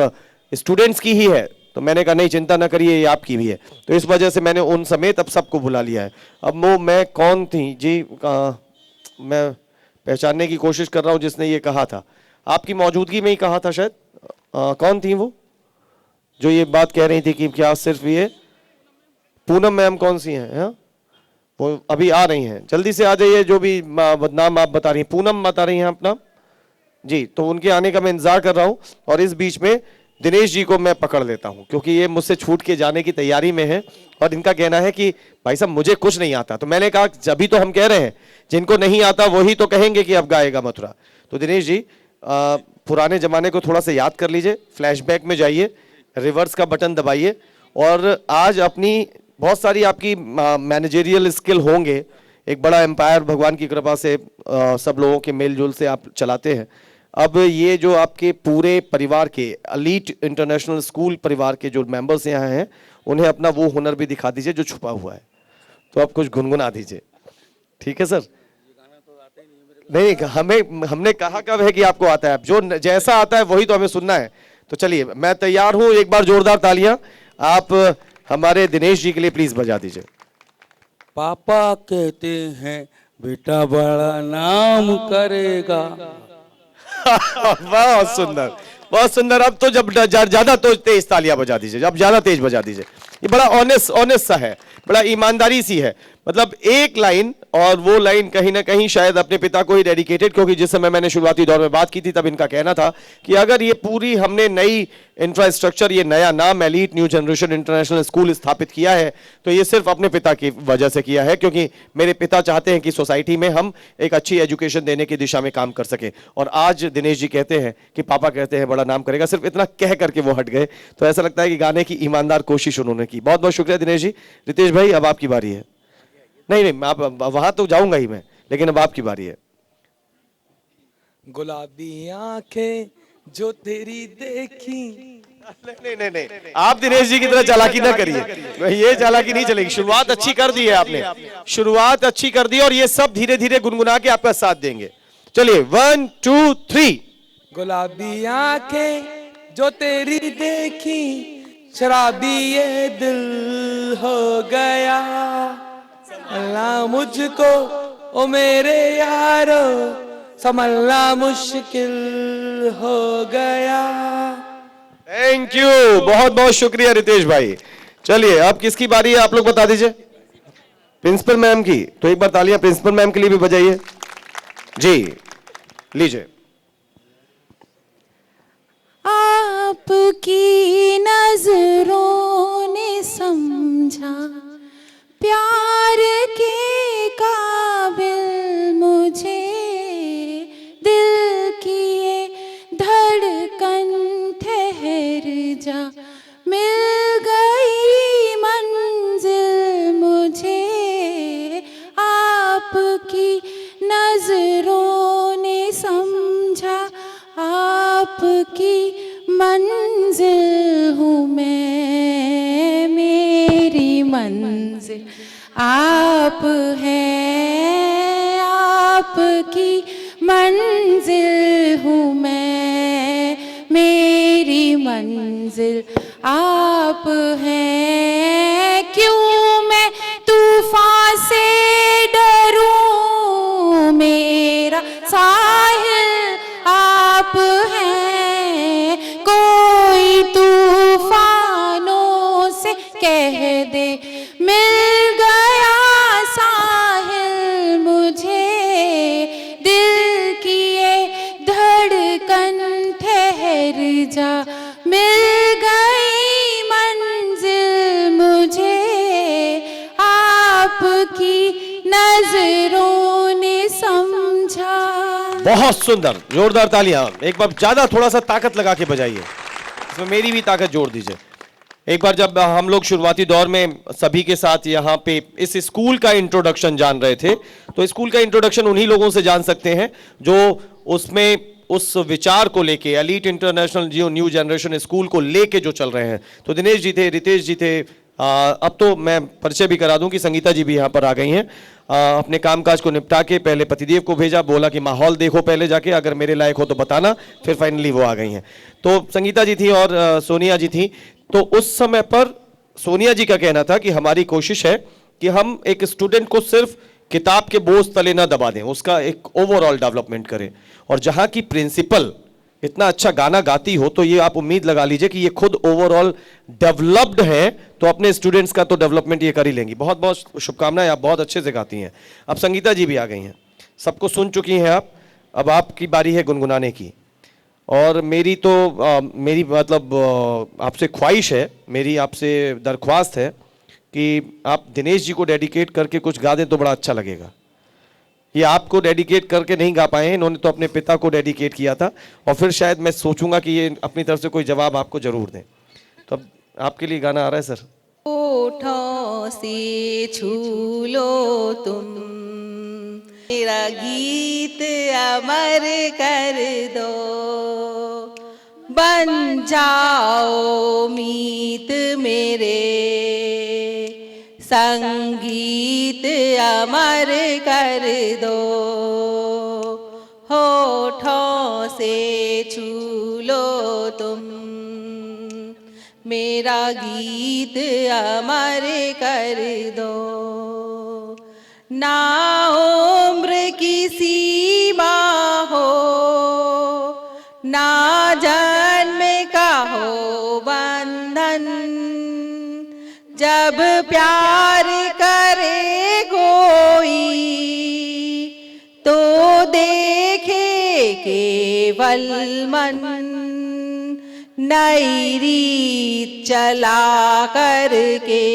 स्टूडेंट्स की ही है? तो मैंने कहा नहीं, चिंता ना करिए, ये आपकी भी है। तो इस वजह से मैंने उन समेत अब सबको बुला लिया है। अब वो मैं कौन थी जी, मैं पहचानने की कोशिश कर रहा हूँ जिसने ये कहा था, आपकी मौजूदगी में ही कहा था शायद। कौन थी वो जो ये बात कह रही थी कि क्या सिर्फ ये? पूनम मैम कौन सी हैं? हाँ, वो अभी आ रही हैं, जल्दी से आ जाइए। जो भी नाम आप बता रही हैं, पूनम बता रही हैं अपना जी, तो उनके आने का मैं इंतजार कर रहा हूँ। और इस बीच में दिनेश जी को मैं पकड़ लेता हूँ क्योंकि ये मुझसे छूट के जाने की तैयारी में है और इनका कहना है कि भाई साहब मुझे कुछ नहीं आता। तो मैंने कहा जब तो हम कह रहे हैं, जिनको नहीं आता वही तो कहेंगे कि अब गाएगा मथुरा। तो दिनेश जी, पुराने जमाने को थोड़ा सा याद कर लीजिए, फ्लैशबैक में जाइए, रिवर्स का बटन दबाइए और आज अपनी बहुत सारी आपकी मैनेजरियल स्किल होंगे। एक बड़ा एम्पायर भगवान की कृपा से सब लोगों के मेलजोल से आप चलाते हैं। अब ये जो आपके पूरे परिवार के एलीट इंटरनेशनल स्कूल परिवार के जो मेंबर्स यहाँ हैं, उन्हें अपना वो हुनर भी दिखा दीजिए जो छुपा हुआ है। तो आप कुछ गुनगुना दीजिए, ठीक है सर? नहीं, हमने कहा कब है कि आपको आता है? जो जैसा आता है वही तो हमें सुनना है। तो चलिए, मैं तैयार हूं। एक बार जोरदार तालियां आप हमारे दिनेश जी के लिए प्लीज बजा दीजिए। पापा कहते हैं बेटा बड़ा नाम करेगा। बहुत सुंदर, बहुत सुंदर। अब तो जब ज्यादा तो तेज तालियां बजा दीजिए, अब ज्यादा तेज बजा दीजिए। ये बड़ा ऑनेस्ट सा है, बड़ा ईमानदारी सी है। मतलब एक लाइन, और वो लाइन कहीं ना कहीं शायद अपने पिता को ही डेडिकेटेड, क्योंकि जिस समय मैंने शुरुआती दौर में बात की थी तब इनका कहना था कि अगर ये पूरी हमने नई इंफ्रास्ट्रक्चर, ये नया नाम elite new generation international school स्थापित किया है तो ये सिर्फ अपने पिता की वजह से किया है, क्योंकि मेरे पिता चाहते हैं कि सोसाइटी में हम एक अच्छी एजुकेशन देने की दिशा में काम कर सके। और आज दिनेश जी कहते हैं कि पापा कहते हैं बड़ा नाम करेगा, सिर्फ इतना कह करके वो हट गए। तो ऐसा लगता है कि गाने की ईमानदार कोशिश उन्होंने की। बहुत बहुत शुक्रिया दिनेश जी। रितेश भाई, अब आपकी बारी है। नहीं, आप वहां तो जाऊंगा ही मैं, लेकिन अब आपकी बारी है। गुलाबी आंखें जो तेरी देखी। नहीं, आप दिनेश जी की तरह चालाकी ना करिए, ये चालाकी नहीं चलेगी। शुरुआत अच्छी कर दी है आपने, शुरुआत अच्छी कर दी और ये सब धीरे धीरे गुनगुना के आपका साथ देंगे। चलिए 1 2 3। गुलाबी आंखें जो तेरी देखी, शराबी ये दिल हो गया। अल्लाह मुझको ओ मेरे यारो, संभलना मुश्किल हो गया। थैंक यू, बहुत बहुत शुक्रिया रितेश भाई। चलिए अब किसकी बारी है, आप लोग बता दीजिए। प्रिंसिपल मैम की, तो एक बार तालियां प्रिंसिपल मैम के लिए भी बजाइए जी। लीजिए। आपकी नजरों ने समझा प्यार के काबिल मुझे, दिल की ये धड़कन ठहर जा, मिल गई मंजिल मुझे। आपकी नजरों ने समझा, आपकी मंजिल हूँ मैं, मेरी मंजिल आप हैं। आपकी मंजिल हूँ मैं, मेरी मंजिल आप हैं। क्यों मैं तूफान से डरूं, मेरा साहिल आप हैं। कोई तूफानों से कह दे, मिल गया साहिल मुझे। दिल की ये धड़कन ठहर जा, मिल गई मंजिल मुझे। आपकी नजरों ने समझा। बहुत सुंदर, जोरदार तालियां। एक बार ज्यादा थोड़ा सा ताकत लगा के बजाइए, इसमें मेरी भी ताकत जोड़ दीजिए। एक बार जब हम लोग शुरुआती दौर में सभी के साथ यहाँ पे इस स्कूल का इंट्रोडक्शन जान रहे थे, तो स्कूल का इंट्रोडक्शन उन्हीं लोगों से जान सकते हैं जो उसमें उस विचार को लेके, एलीट इंटरनेशनल जो न्यू जनरेशन स्कूल को लेके जो चल रहे हैं। तो दिनेश जी थे, रितेश जी थे, अब तो मैं परिचय भी करा दूं कि संगीता जी भी यहाँ पर आ गई हैं। अपने कामकाज को निपटा के पहले पतिदेव को भेजा, बोला कि माहौल देखो पहले जाके, अगर मेरे लायक हो तो बताना, फिर फाइनली वो आ गई हैं। तो संगीता जी थी और सोनिया जी थी। तो उस समय पर सोनिया जी का कहना था कि हमारी कोशिश है कि हम एक स्टूडेंट को सिर्फ किताब के बोझ तले ना दबा दें, उसका एक ओवरऑल डेवलपमेंट करें। और जहाँ की प्रिंसिपल इतना अच्छा गाना गाती हो, तो ये आप उम्मीद लगा लीजिए कि ये खुद ओवरऑल डेवलप्ड है, तो अपने स्टूडेंट्स का तो डेवलपमेंट ये कर ही लेंगी। बहुत बहुत शुभकामनाएं, आप बहुत अच्छे से गाती हैं। अब संगीता जी भी आ गई हैं, सबको सुन चुकी हैं आप, अब आपकी बारी है गुनगुनाने की। और मेरी तो मेरी मतलब आपसे ख्वाहिश है, मेरी आपसे दरख्वास्त है कि आप दिनेश जी को डेडिकेट करके कुछ गा दें तो बड़ा अच्छा लगेगा। ये आपको डेडिकेट करके नहीं गा पाए हैं, इन्होंने तो अपने पिता को डेडिकेट किया था, और फिर शायद मैं सोचूंगा कि ये अपनी तरफ से कोई जवाब आपको जरूर दें। तो अब आपके लिए गाना आ रहा है सर। होठों से छू लो तुम, मेरा गीत अमर कर दो, बन जाओ मीत मेरे, संगीत अमर कर दो। होठों से छू लो तुम, मेरा गीत अमर कर दो। ना उम्र की सीमा हो, ना जन्म का हो बंधन, जब प्यार करे कोई तो देखे केवल मन, नई रीत चला करके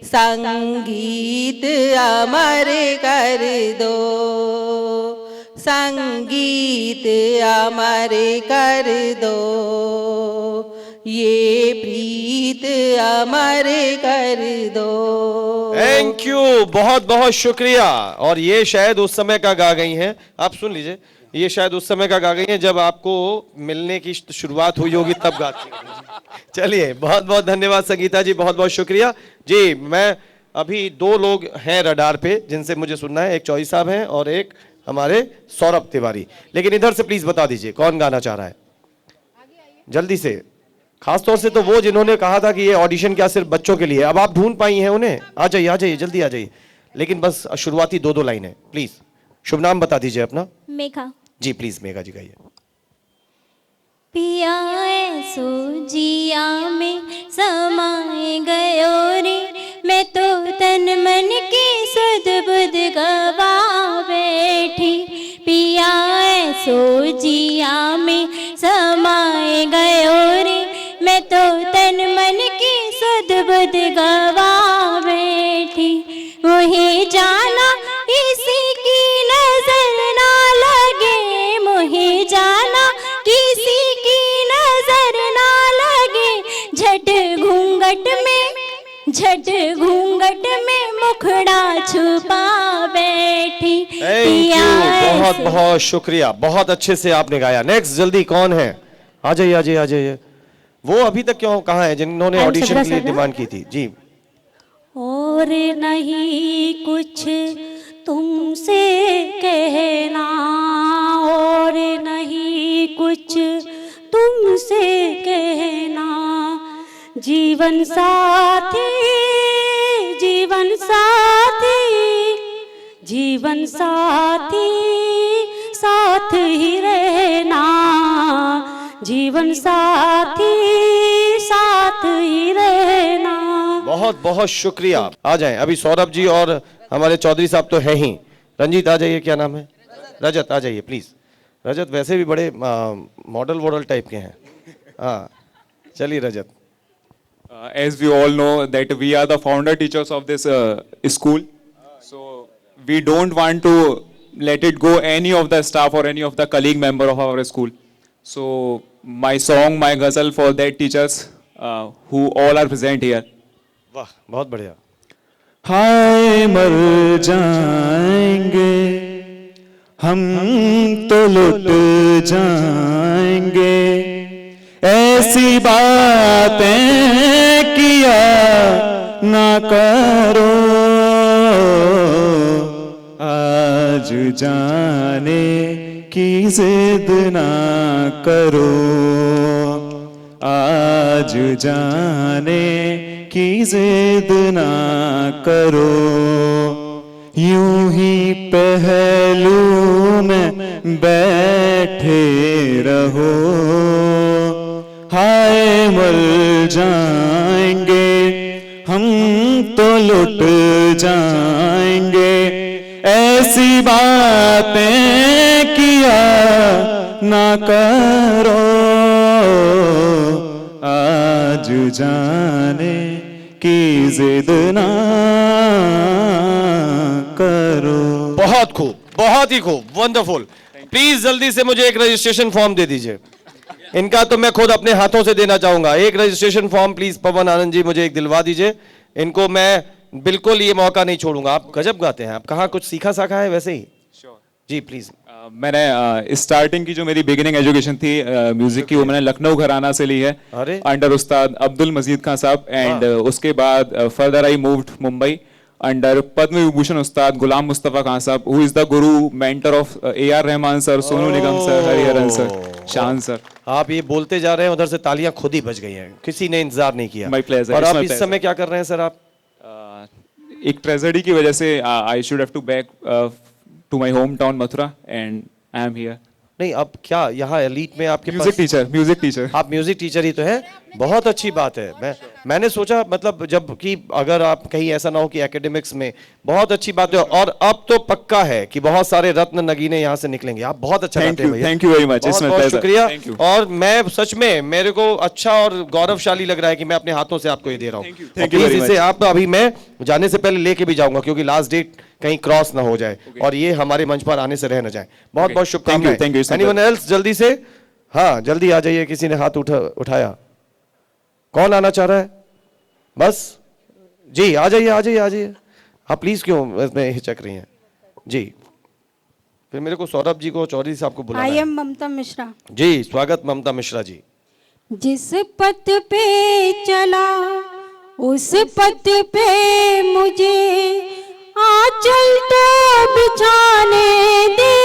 संगीत अमर कर दो, संगीत अमर कर दो, ये प्रीत अमर कर दो। थैंक यू, बहुत बहुत शुक्रिया। और ये शायद उस समय का गा गई हैं, आप सुन लीजिए, ये शायद उस समय का गा गई हैं जब आपको मिलने की शुरुआत हुई होगी, तब गाती। चलिए, बहुत बहुत धन्यवाद संगीता जी, बहुत बहुत शुक्रिया जी। मैं अभी दो लोग हैं रडार पे जिनसे मुझे सुनना है, एक चौधरी साहब हैं और एक हमारे सौरभ तिवारी। लेकिन इधर से प्लीज बता दीजिए कौन गाना चाह रहा है, जल्दी से। खासतौर से तो वो जिन्होंने कहा था कि ये ऑडिशन क्या सिर्फ बच्चों के लिए, अब आप ढूंढ पाई हैं उन्हें, आ जाइए जल्दी आ जाइए। लेकिन बस शुरुआती दो लाइनें प्लीज। शुभ नाम बता दीजिए अपना। मेघा जी प्लीज मेघा जी गाइए। पिया ऐसो जिया में समाए गयो रे, मैं तो तन मन की सुध बुध गवा बैठी। पिया ऐसो जिया में समाए गयो रे, मैं तो तन मन की सुध बुध गवा बैठी। मुझे जाना किसी की नजर ना लगे, मुझे जाना किसी की नजर ना लगे, झट घूंघट में मुखड़ा छुपा बैठी। थैंक यू, बहुत बहुत शुक्रिया, बहुत अच्छे से आपने गाया। नेक्स्ट जल्दी कौन है? आ जाइए आ जाइए आ जाइए। वो अभी तक क्यों कहाँ है जिन्होंने ऑडिशन के लिए डिमांड की थी? जी। और नहीं कुछ तुमसे कहना, और नहीं कुछ तुमसे कहना, जीवन साथी, जीवन साथी, जीवन साथी, साथ ही रहना, जीवन साथी, साथ ही रहना। बहुत बहुत शुक्रिया। आ जाएं, अभी सौरभ जी और हमारे चौधरी साहब तो हैं ही। रंजीत आ जाइए, क्या नाम है? रजत आ जाइए प्लीज। रजत वैसे भी बड़े मॉडल वॉडल टाइप के हैं। हाँ चलिए रजत। As we all know that we are the founder teachers of this school, so we don't want to let it go any of the staff or any of the colleague member of our school. So my song, my ghazal for that teachers who all are present here. वाह बहुत बढ़िया। हाय मर जाएंगे हम तो लुट जाएंगे, ऐसी बातें किया ना करो, आज जाने की जिद ना करो, आज जाने की जिद ना करो, यूं ही पहलू में बैठे रहो, हाय मर जाएंगे हम तो लुट जाएंगे, ऐसी बातें किया ना करो, आज जाने की जिद ना करो। बहुत खूब, बहुत ही खूब, वंडरफुल। प्लीज जल्दी से मुझे एक रजिस्ट्रेशन फॉर्म दे दीजिए। इनका तो मैं खुद अपने हाथों से देना चाहूंगा। एक रजिस्ट्रेशन फॉर्म प्लीज पवन आनंद जी मुझे एक दिलवा दीजिए। इनको मैं बिल्कुल ये मौका नहीं छोड़ूंगा। आप गजब गाते हैं। आप कहाँ कुछ सीखा साखा है वैसे ही? जी प्लीज। मैंने स्टार्टिंग की जो मेरी बिगिनिंग एजुकेशन थी म्यूजिक की, वो मैंने लखनऊ घराना से ली है अंडर उस्ताद अब्दुल मजीद खान साहब, एंड उसके बाद further I moved Mumbai under Padma Vibhushan Ustad Ghulam Mustafa Khan साहब, who is the guru mentor of AR Rahman sir, Sonu Nigam sir, Hariharan sir, Shaan sir. आप ये बोलते जा रहे हैं, उधर से तालियां खुद ही बज गई हैं, किसी ने इंतजार नहीं किया। My pleasure, और it's आप my इस pleasure. समय क्या कर रहे हैं सर? आप एक ट्रेजेडी की वजह से I should have to back to my home town Mathura, and I am here. नहीं, अब क्या यहाँ एलीट में आपके म्यूजिक टीचर, म्यूजिक टीचर। आप म्यूजिक टीचर ही तो हैं, बहुत अच्छी बात है। मैंने सोचा मतलब जब कि अगर आप कहीं ऐसा ना हो कि एकेडमिक्स में, बहुत अच्छी बात है। और अब तो पक्का है कि बहुत सारे रत्न नगीने यहाँ से निकलेंगे। आप बहुत अच्छा गाते हैं भैया। थैंक यू वेरी मच, बहुत बहुत शुक्रिया। और मैं सच में, मेरे को अच्छा और गौरवशाली लग रहा है कि मैं अपने हाथों से आपको ये दे रहा हूँ। प्लीज इसे आप अभी, मैं जाने से पहले लेके भी जाऊंगा क्योंकि लास्ट डेट कहीं क्रॉस ना हो जाए और ये हमारे मंच पर आने से रह ना जाए। बहुत बहुत शुभकामनाएं। एनीवन एल्स जल्दी से? हाँ जल्दी आ जाइए। किसी ने हाथ उठाया? कौन आना चाह रहा है? बस जी आ जाइए आ जाइए आ जाइए। आप प्लीज क्यों इसमें हिचक रही हैं? जी फिर मेरे को सौरभ जी को, चौधरी साहब को बुलाना है। आई एम ममता मिश्रा। जी स्वागत ममता मिश्रा जी। जिस पथ पे चला उस पथ पे मुझे आंचल तो बिछाने दे,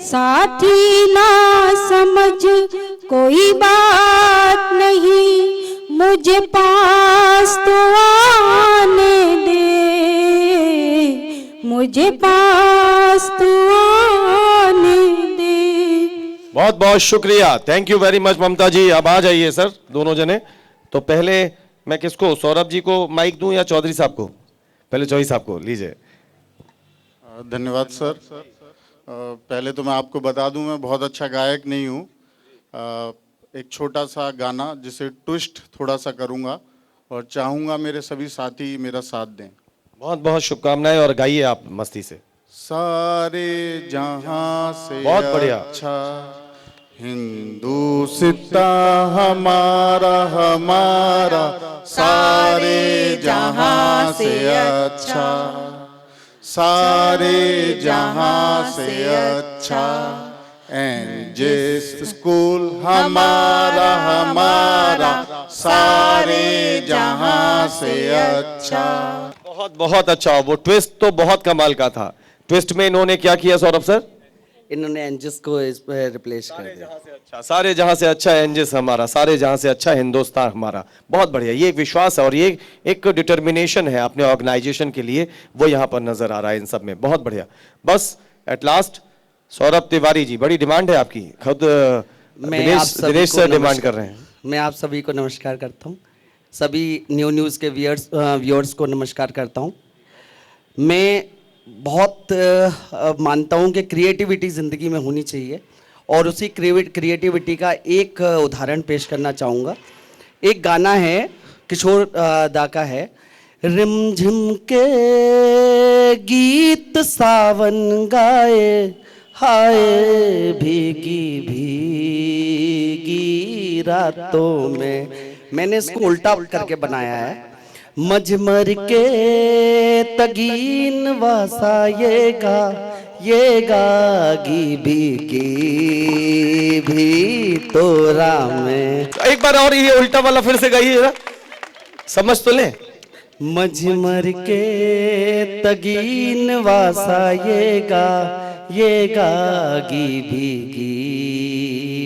साथी ना समझ कोई बात नहीं, मुझे पास तो आने दे, मुझे पास तो आने दे। बहुत बहुत शुक्रिया, थैंक यू वेरी मच ममता जी। अब आ जाइए सर दोनों जने। तो पहले मैं किसको, सौरभ जी को माइक दूं या चौधरी साहब को? पहले चौधरी साहब को लीजिए। धन्यवाद सर। पहले तो मैं आपको बता दूं मैं बहुत अच्छा गायक नहीं हूं। एक छोटा सा गाना जिसे ट्विस्ट थोड़ा सा करूंगा और चाहूंगा मेरे सभी साथी मेरा साथ दें। बहुत बहुत शुभकामनाएं और गाइए आप मस्ती से। सारे जहां से बहुत बढ़िया। अच्छा हिंदुस्तान हमारा हमारा, सारे जहां से अच्छा, सारे जहां से अच्छा, एनजेस स्कूल हमारा हमारा, सारे जहां से अच्छा। बहुत बहुत अच्छा। वो ट्विस्ट तो बहुत कमाल का था। ट्विस्ट में इन्होंने क्या किया सौरभ सर? इन्होंने एंजस को इस पर रिप्लेस कर दिया। अच्छा, सारे जहां से अच्छा एंजस हमारा, सारे जहां से अच्छा हिंदुस्तान हमारा। बहुत बढ़िया। ये एक विश्वास है और ये एक डिटर्मिनेशन है अपने ऑर्गेनाइजेशन के लिए, वो यहाँ पर नजर आ रहा है इन सब में। बहुत बढ़िया। बस एट लास्ट सौरभ तिवारी जी, बड़ी डिमांड है आपकी, खुद दिनेश सर डिमांड कर रहे हैं। मैं आप सभी को नमस्कार करता हूँ, सभी न्यूज़ के व्यूअर्स को नमस्कार करता हूँ। मैं बहुत मानता हूँ कि क्रिएटिविटी ज़िंदगी में होनी चाहिए और उसी क्रिएटिविटी का एक उदाहरण पेश करना चाहूँगा। एक गाना है किशोर दा का है, रिमझिम के गीत सावन गाए, हाय भीगी भीगी रातों में। मैंने इसको उल्टा करके बनाया है, मजमर के तगीन वासा ये गागी भीगी भी तोरा में। एक बार और ये उल्टा वाला फिर से गाइए जरा, समझ तो ले। मजमर के तगीन वासा ये गागी भीगी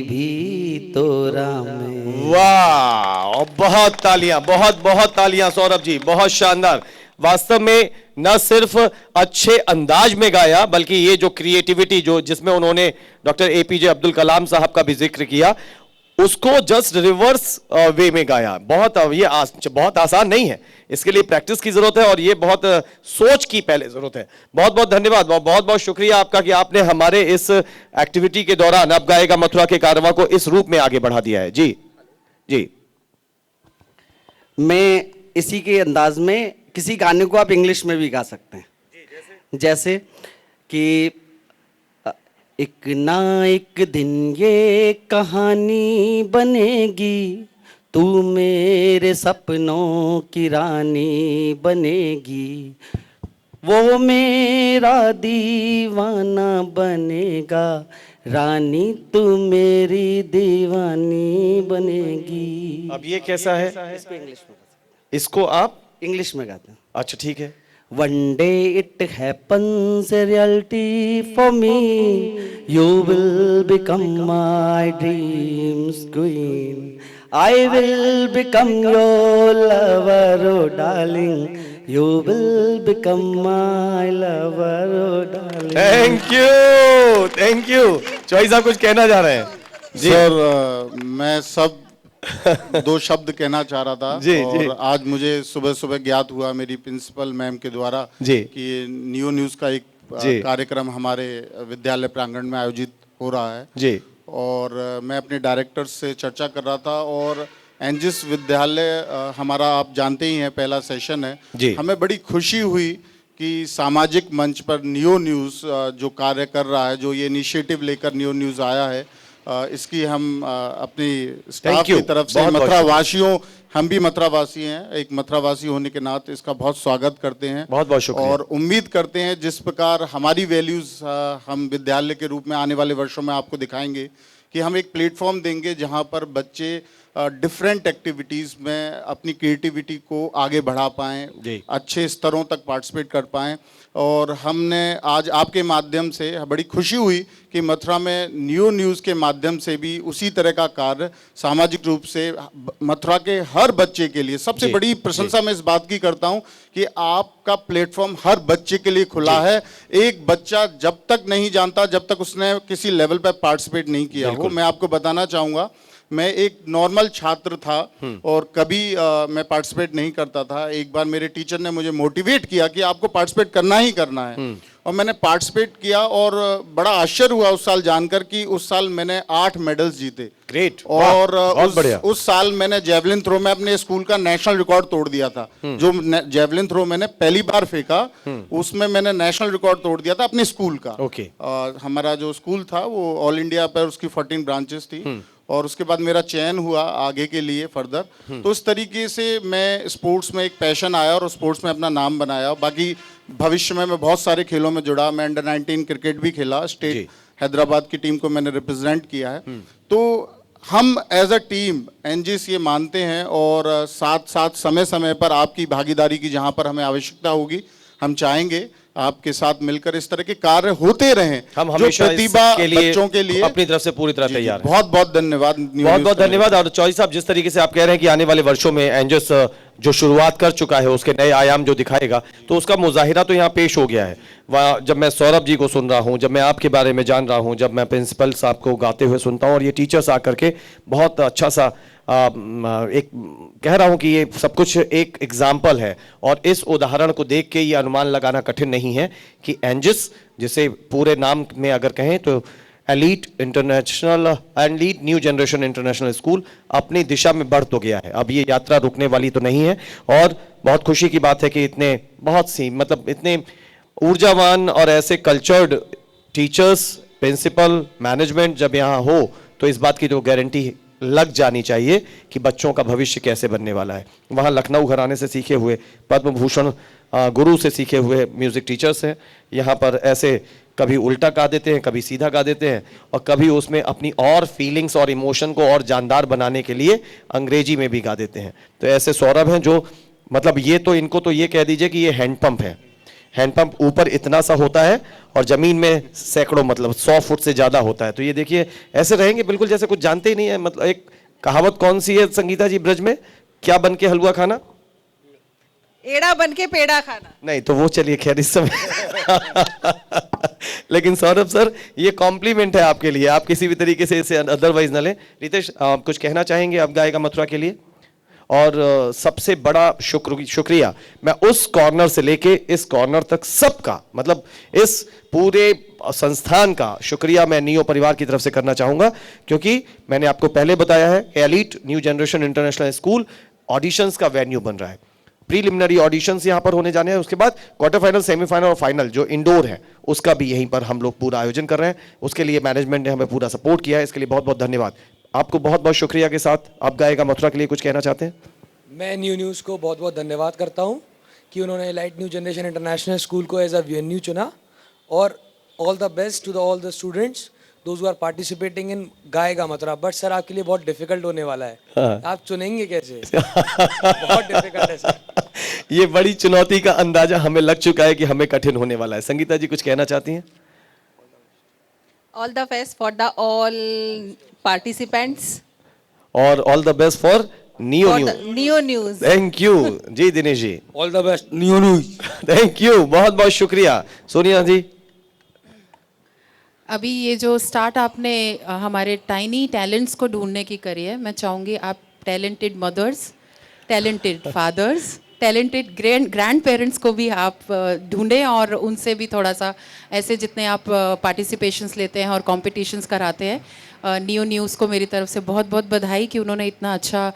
भी तोरा में। वाह, बहुत तालियां, बहुत बहुत तालियां सौरभ जी, बहुत शानदार। वास्तव में न सिर्फ अच्छे अंदाज में गाया, बल्कि ये जो क्रिएटिविटी जो जिसमें उन्होंने डॉक्टर एपीजे अब्दुल कलाम साहब का भी जिक्र किया, उसको जस्ट रिवर्स वे में गाया। ये बहुत आसान नहीं है, इसके लिए प्रैक्टिस की जरूरत है और ये बहुत सोच की पहले जरूरत है। बहुत बहुत धन्यवाद, बहुत बहुत शुक्रिया आपका कि आपने हमारे इस एक्टिविटी के दौरान अब गाएगा मथुरा के कारवां को इस रूप में आगे बढ़ा दिया है। जी जी, मैं इसी के अंदाज में किसी गाने को आप इंग्लिश में भी गा सकते हैं, जैसे कि एक ना एक दिन ये कहानी बनेगी, तू मेरे सपनों की रानी बनेगी, वो मेरा दीवाना बनेगा, रानी तू मेरी दीवानी बनेगी। अब ये कैसा है? इसको इंग्लिश में, इसको आप इंग्लिश में गाते हैं। अच्छा ठीक है। One day it happens a reality for me, you will become my dreams queen, I will become your lover oh darling, you will become my lover oh darling। Thank you. Chaudhary साहब कुछ कहना चाह रहे हैं? जी सर, मैं सब दो शब्द कहना चाह रहा था। जी, और जी। आज मुझे सुबह सुबह ज्ञात हुआ मेरी प्रिंसिपल मैम के द्वारा जी। कि न्यूज़ का एक कार्यक्रम हमारे विद्यालय प्रांगण में आयोजित हो रहा है। जी। और मैं अपने डायरेक्टर से चर्चा कर रहा था और एनजिस विद्यालय हमारा आप जानते ही हैं पहला सेशन है जी। हमें बड़ी खुशी हुई कि सामाजिक मंच पर न्यूज़ जो कार्य कर रहा है, जो ये इनिशिएटिव लेकर न्यूज़ आया है, इसकी हम अपनी स्टाफ की तरफ से मथुरावासियों, हम भी मथुरावासी हैं, एक मथुरावासी होने के नाते इसका बहुत स्वागत करते हैं। बहुत बहुत शुक्रिया। और उम्मीद करते हैं जिस प्रकार हमारी वैल्यूज़ हम विद्यालय के रूप में आने वाले वर्षों में आपको दिखाएंगे कि हम एक प्लेटफॉर्म देंगे जहां पर बच्चे डिफरेंट एक्टिविटीज़ में अपनी क्रिएटिविटी को आगे बढ़ा पाएँ, अच्छे स्तरों तक पार्टिसिपेट कर पाएँ। और हमने आज आपके माध्यम से बड़ी खुशी हुई कि मथुरा में न्यू न्यूज़ के माध्यम से भी उसी तरह का कार्य सामाजिक रूप से मथुरा के हर बच्चे के लिए, सबसे बड़ी प्रशंसा मैं इस बात की करता हूं कि आपका प्लेटफॉर्म हर बच्चे के लिए खुला है। एक बच्चा जब तक नहीं जानता, जब तक उसने किसी लेवल पर पार्टिसिपेट नहीं किया हो। मैं आपको बताना चाहूँगा, मैं एक नॉर्मल छात्र था और कभी मैं पार्टिसिपेट नहीं करता था। एक बार मेरे टीचर ने मुझे मोटिवेट किया कि आपको पार्टिसिपेट करना ही करना है, और मैंने पार्टिसिपेट किया और बड़ा आश्चर्य हुआ उस साल जानकर कि उस साल मैंने 8 मेडल्स जीते। ग्रेट। और उस साल मैंने जेवलिन थ्रो में अपने स्कूल का नेशनल रिकॉर्ड तोड़ दिया था। जो जेवलिन थ्रो मैंने पहली बार फेंका, उसमें मैंने नेशनल रिकॉर्ड तोड़ दिया था अपने स्कूल का। हमारा जो स्कूल था वो ऑल इंडिया पर उसकी 14 ब्रांचेस थी, और उसके बाद मेरा चयन हुआ आगे के लिए फर्दर। तो इस तरीके से मैं स्पोर्ट्स में एक पैशन आया और स्पोर्ट्स में अपना नाम बनाया। बाकी भविष्य में मैं बहुत सारे खेलों में जुड़ा। मैं अंडर 19 क्रिकेट भी खेला, स्टेट हैदराबाद की टीम को मैंने रिप्रेजेंट किया है। तो हम एज अ टीम एनजीएस ये मानते हैं, और साथ साथ समय समय पर आपकी भागीदारी की जहां पर हमें आवश्यकता होगी, हम चाहेंगे आपके साथ मिलकर इस तरह के कार्य होते रहें। हम हमेशा प्रतिभा के लिए बच्चों के लिए अपनी तरफ से पूरी तरह तैयार हैं। बहुत बहुत धन्यवाद। बहुत बहुत धन्यवाद। और चौधरी साहब, जिस तरीके से आप कह रहे हैं कि आने वाले वर्षों में एंजस जो शुरुआत कर चुका है उसके नए आयाम जो दिखाएगा, तो उसका मुजाहिरा तो यहाँ पेश हो गया है। वह जब मैं सौरभ जी को सुन रहा हूँ, जब मैं आपके बारे में जान रहा हूँ, जब मैं प्रिंसिपल साहब को गाते हुए सुनता हूँ, और ये टीचर्स आकर के बहुत अच्छा सा एक कह रहा हूं कि ये सब कुछ एक एग्जाम्पल है। और इस उदाहरण को देख के ये अनुमान लगाना कठिन नहीं है कि एंजिस, जिसे पूरे नाम में अगर कहें तो elite new generation international school, अपनी दिशा में बढ़ तो गया है। अब ये यात्रा रुकने वाली तो नहीं है। और बहुत खुशी की बात है कि इतने ऊर्जावान और ऐसे कल्चर्ड टीचर्स, प्रिंसिपल, मैनेजमेंट जब यहाँ हो, तो इस बात की तो गारंटी लग जानी चाहिए कि बच्चों का भविष्य कैसे बनने वाला है। वहाँ लखनऊ घराने से सीखे हुए, पद्म भूषण गुरु से सीखे हुए म्यूजिक टीचर्स हैं। यहाँ पर ऐसे कभी उल्टा गा देते हैं, कभी सीधा गा देते हैं, और कभी उसमें अपनी और फीलिंग्स और इमोशन को और जानदार बनाने के लिए अंग्रेजी में भी गा देते हैं। तो ऐसे सौरभ हैं जो ये तो इनको तो ये कह दीजिए कि ये हैंडपंप है। हैंडपंप ऊपर इतना सा होता है और जमीन में सैकड़ों 100 फुट से ज्यादा होता है। तो ये देखिए ऐसे रहेंगे बिल्कुल जैसे कुछ जानते ही नहीं है। एक कहावत कौन सी है संगीता जी ब्रज में, क्या बन के हलवा खाना, एड़ा बन के पेड़ा खाना। नहीं तो वो चलिए खैर इस समय लेकिन सौरभ सर, ये कॉम्प्लीमेंट है आपके लिए, आप किसी भी तरीके से इसे अदरवाइज ना लें। रितेश, कुछ कहना चाहेंगे आप गाएगा मथुरा के लिए? और सबसे बड़ा शुक्रिया मैं उस कॉर्नर से लेके इस कॉर्नर तक सबका, इस पूरे संस्थान का शुक्रिया मैं नियो परिवार की तरफ से करना चाहूंगा, क्योंकि मैंने आपको पहले बताया है elite new generation international school auditions का वेन्यू बन रहा है। प्रीलिमिनरी ऑडिशंस यहां पर होने जाने हैं, उसके बाद क्वार्टर फाइनल, सेमीफाइनल और फाइनल जो इंडोर है उसका भी यहीं पर हम लोग पूरा आयोजन कर रहे हैं। उसके लिए मैनेजमेंट ने हमें पूरा सपोर्ट किया है, इसके लिए बहुत बहुत धन्यवाद। आपको बहुत बहुत शुक्रिया के साथ आप गाएगा मथुरा के लिए कुछ कहना चाहते हैं? मैं न्यू न्यूज़ को बहुत बहुत धन्यवाद करता हूं कि उन्होंने elite new generation international school को एज अ वेन्यू चुना, और all the best to all the students those who are participating in Gayega Mathura. But sir आपके लिए बहुत डिफिकल्ट होने वाला है। आप चुनेंगे कैसे? बहुत डिफिकल्ट है सर। ये बड़ी चुनौती का अंदाजा हमें लग चुका है कि हमें कठिन होने वाला है। संगीता जी कुछ कहना चाहती हैं? All the best for the all participants. और all the best for Neo News. Neo News. Thank you ji. Dinesh ji, all the best Neo News. Thank you, बहुत बहुत शुक्रिया। सोनिया जी, अभी ये जो स्टार्ट आपने हमारे टाइनी टैलेंट्स को ढूंढने की करी है, मैं चाहूँगी आप talented mothers, talented fathers, talented grandparents को भी आप ढूंढें, और उनसे भी थोड़ा सा ऐसे जितने आप पार्टिसिपेशंस लेते हैं और कॉम्पिटिशन्स कराते हैं, नियो न्यूज़ को मेरी तरफ से बहुत बहुत बधाई कि उन्होंने इतना अच्छा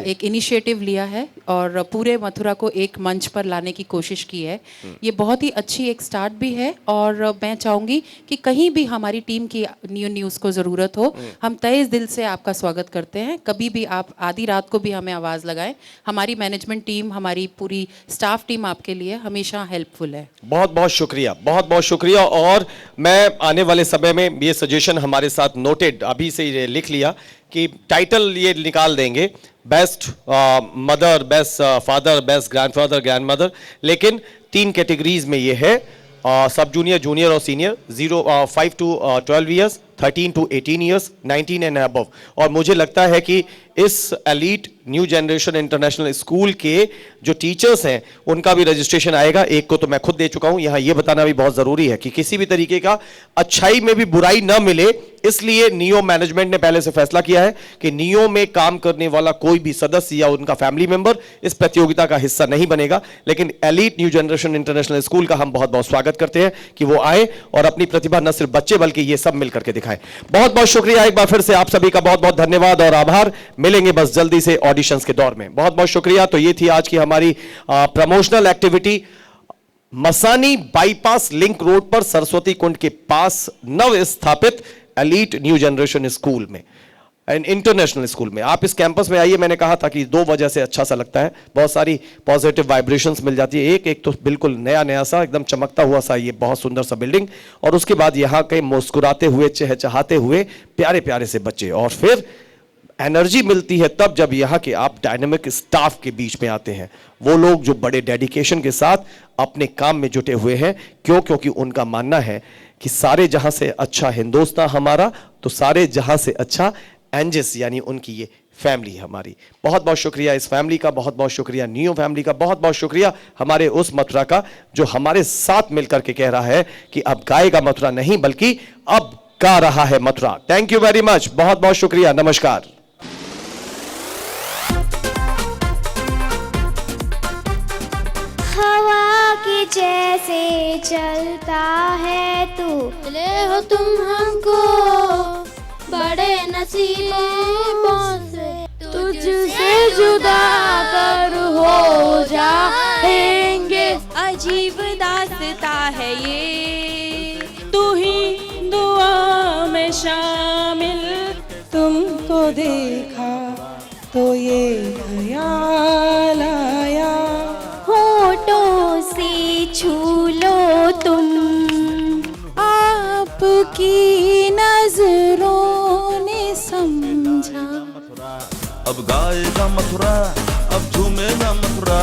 एक इनिशिएटिव लिया है और पूरे मथुरा को एक मंच पर लाने की कोशिश की है। ये बहुत ही अच्छी एक स्टार्ट भी है, और मैं चाहूँगी कि कहीं भी हमारी टीम की नियो न्यूज़ को ज़रूरत हो, हम तहे दिल से आपका स्वागत करते हैं। कभी भी आप आधी रात को भी हमें आवाज़ लगाएं, हमारी मैनेजमेंट टीम, हमारी पूरी स्टाफ टीम आपके लिए हमेशा हेल्पफुल है। बहुत बहुत शुक्रिया, बहुत बहुत शुक्रिया। और मैं आने वाले समय में ये सजेशन हमारे साथ नोटेड अभी से ये लिख लिया कि टाइटल ये निकाल देंगे, best mother, best father, best grandfather, grandmother, लेकिन 3 कैटेगरीज में ये है, सब जूनियर, जूनियर और senior, 5 to 12 years, 13 to 18 years, 19 and above. और मुझे लगता है कि इस elite new generation international school के जो टीचर्स हैं उनका भी रजिस्ट्रेशन आएगा। एक को तो मैं खुद दे चुका हूं। यहाँ ये बताना भी बहुत ज़रूरी है कि किसी भी तरीके का अच्छाई में भी बुराई न मिले, इसलिए नियो मैनेजमेंट ने पहले से फैसला किया है कि नियो में काम करने वाला कोई भी सदस्य या उनका फैमिली मेंबर इस प्रतियोगिता का हिस्सा नहीं बनेगा। लेकिन elite new generation international school का हम बहुत बहुत स्वागत करते हैं कि वो आए और अपनी प्रतिभा न सिर्फ बच्चे बल्कि ये सब मिलकर के दिखाएं। बहुत बहुत शुक्रिया एक बार फिर से आप सभी का, बहुत बहुत धन्यवाद और आभार। मिलेंगे बस जल्दी से ऑडिशंस के दौर में। बहुत बहुत शुक्रिया। तो ये थी आज की हमारी promotional activity Masani bypass link road पर सरस्वती कुंड के पास नव स्थापित एलीट न्यू जनरेशन स्कूल में, इंटरनेशनल स्कूल में। आप इस कैंपस में आइए, मैंने कहा था कि 2 वजह से अच्छा सा लगता है, बहुत सारी पॉजिटिव वाइब्रेशंस मिल जाती है। एक तो बिल्कुल नया नया सा एकदम चमकता हुआ सा ये बहुत सुंदर सा बिल्डिंग, और उसके बाद यहाँ के मुस्कुराते हुए चहचहाते हुए प्यारे प्यारे से बच्चे, और फिर एनर्जी मिलती है तब जब यहाँ के आप डायनेमिक स्टाफ के बीच में आते हैं। वो लोग जो बड़े डेडिकेशन के साथ अपने काम में जुटे हुए हैं। क्योंकि उनका मानना है कि सारे जहां से अच्छा हिंदुस्तान हमारा, तो सारे जहां से अच्छा एंजिस यानी उनकी ये फैमिली हमारी। बहुत बहुत शुक्रिया इस फैमिली का, बहुत बहुत शुक्रिया नियो फैमिली का, बहुत बहुत शुक्रिया हमारे उस मथुरा का जो हमारे साथ मिलकर के कह रहा है कि अब गाएगा मथुरा नहीं बल्कि अब गा रहा है Mathura. Thank you very much, बहुत बहुत शुक्रिया, नमस्कार। हवा की जैसे चलता है तू, ले हो तुम हमको बड़े नसीबों से, तुझसे जुदा कर हो जाएंगे। अजीब दास्ता है ये, तू ही दुआ में शामिल, तुमको देखा तो ये ख्याल आया, होठों से छू लो तुम, आपकी नजरों ने समझा। अब गाएगा मथुरा, अब झूमेगा मथुरा।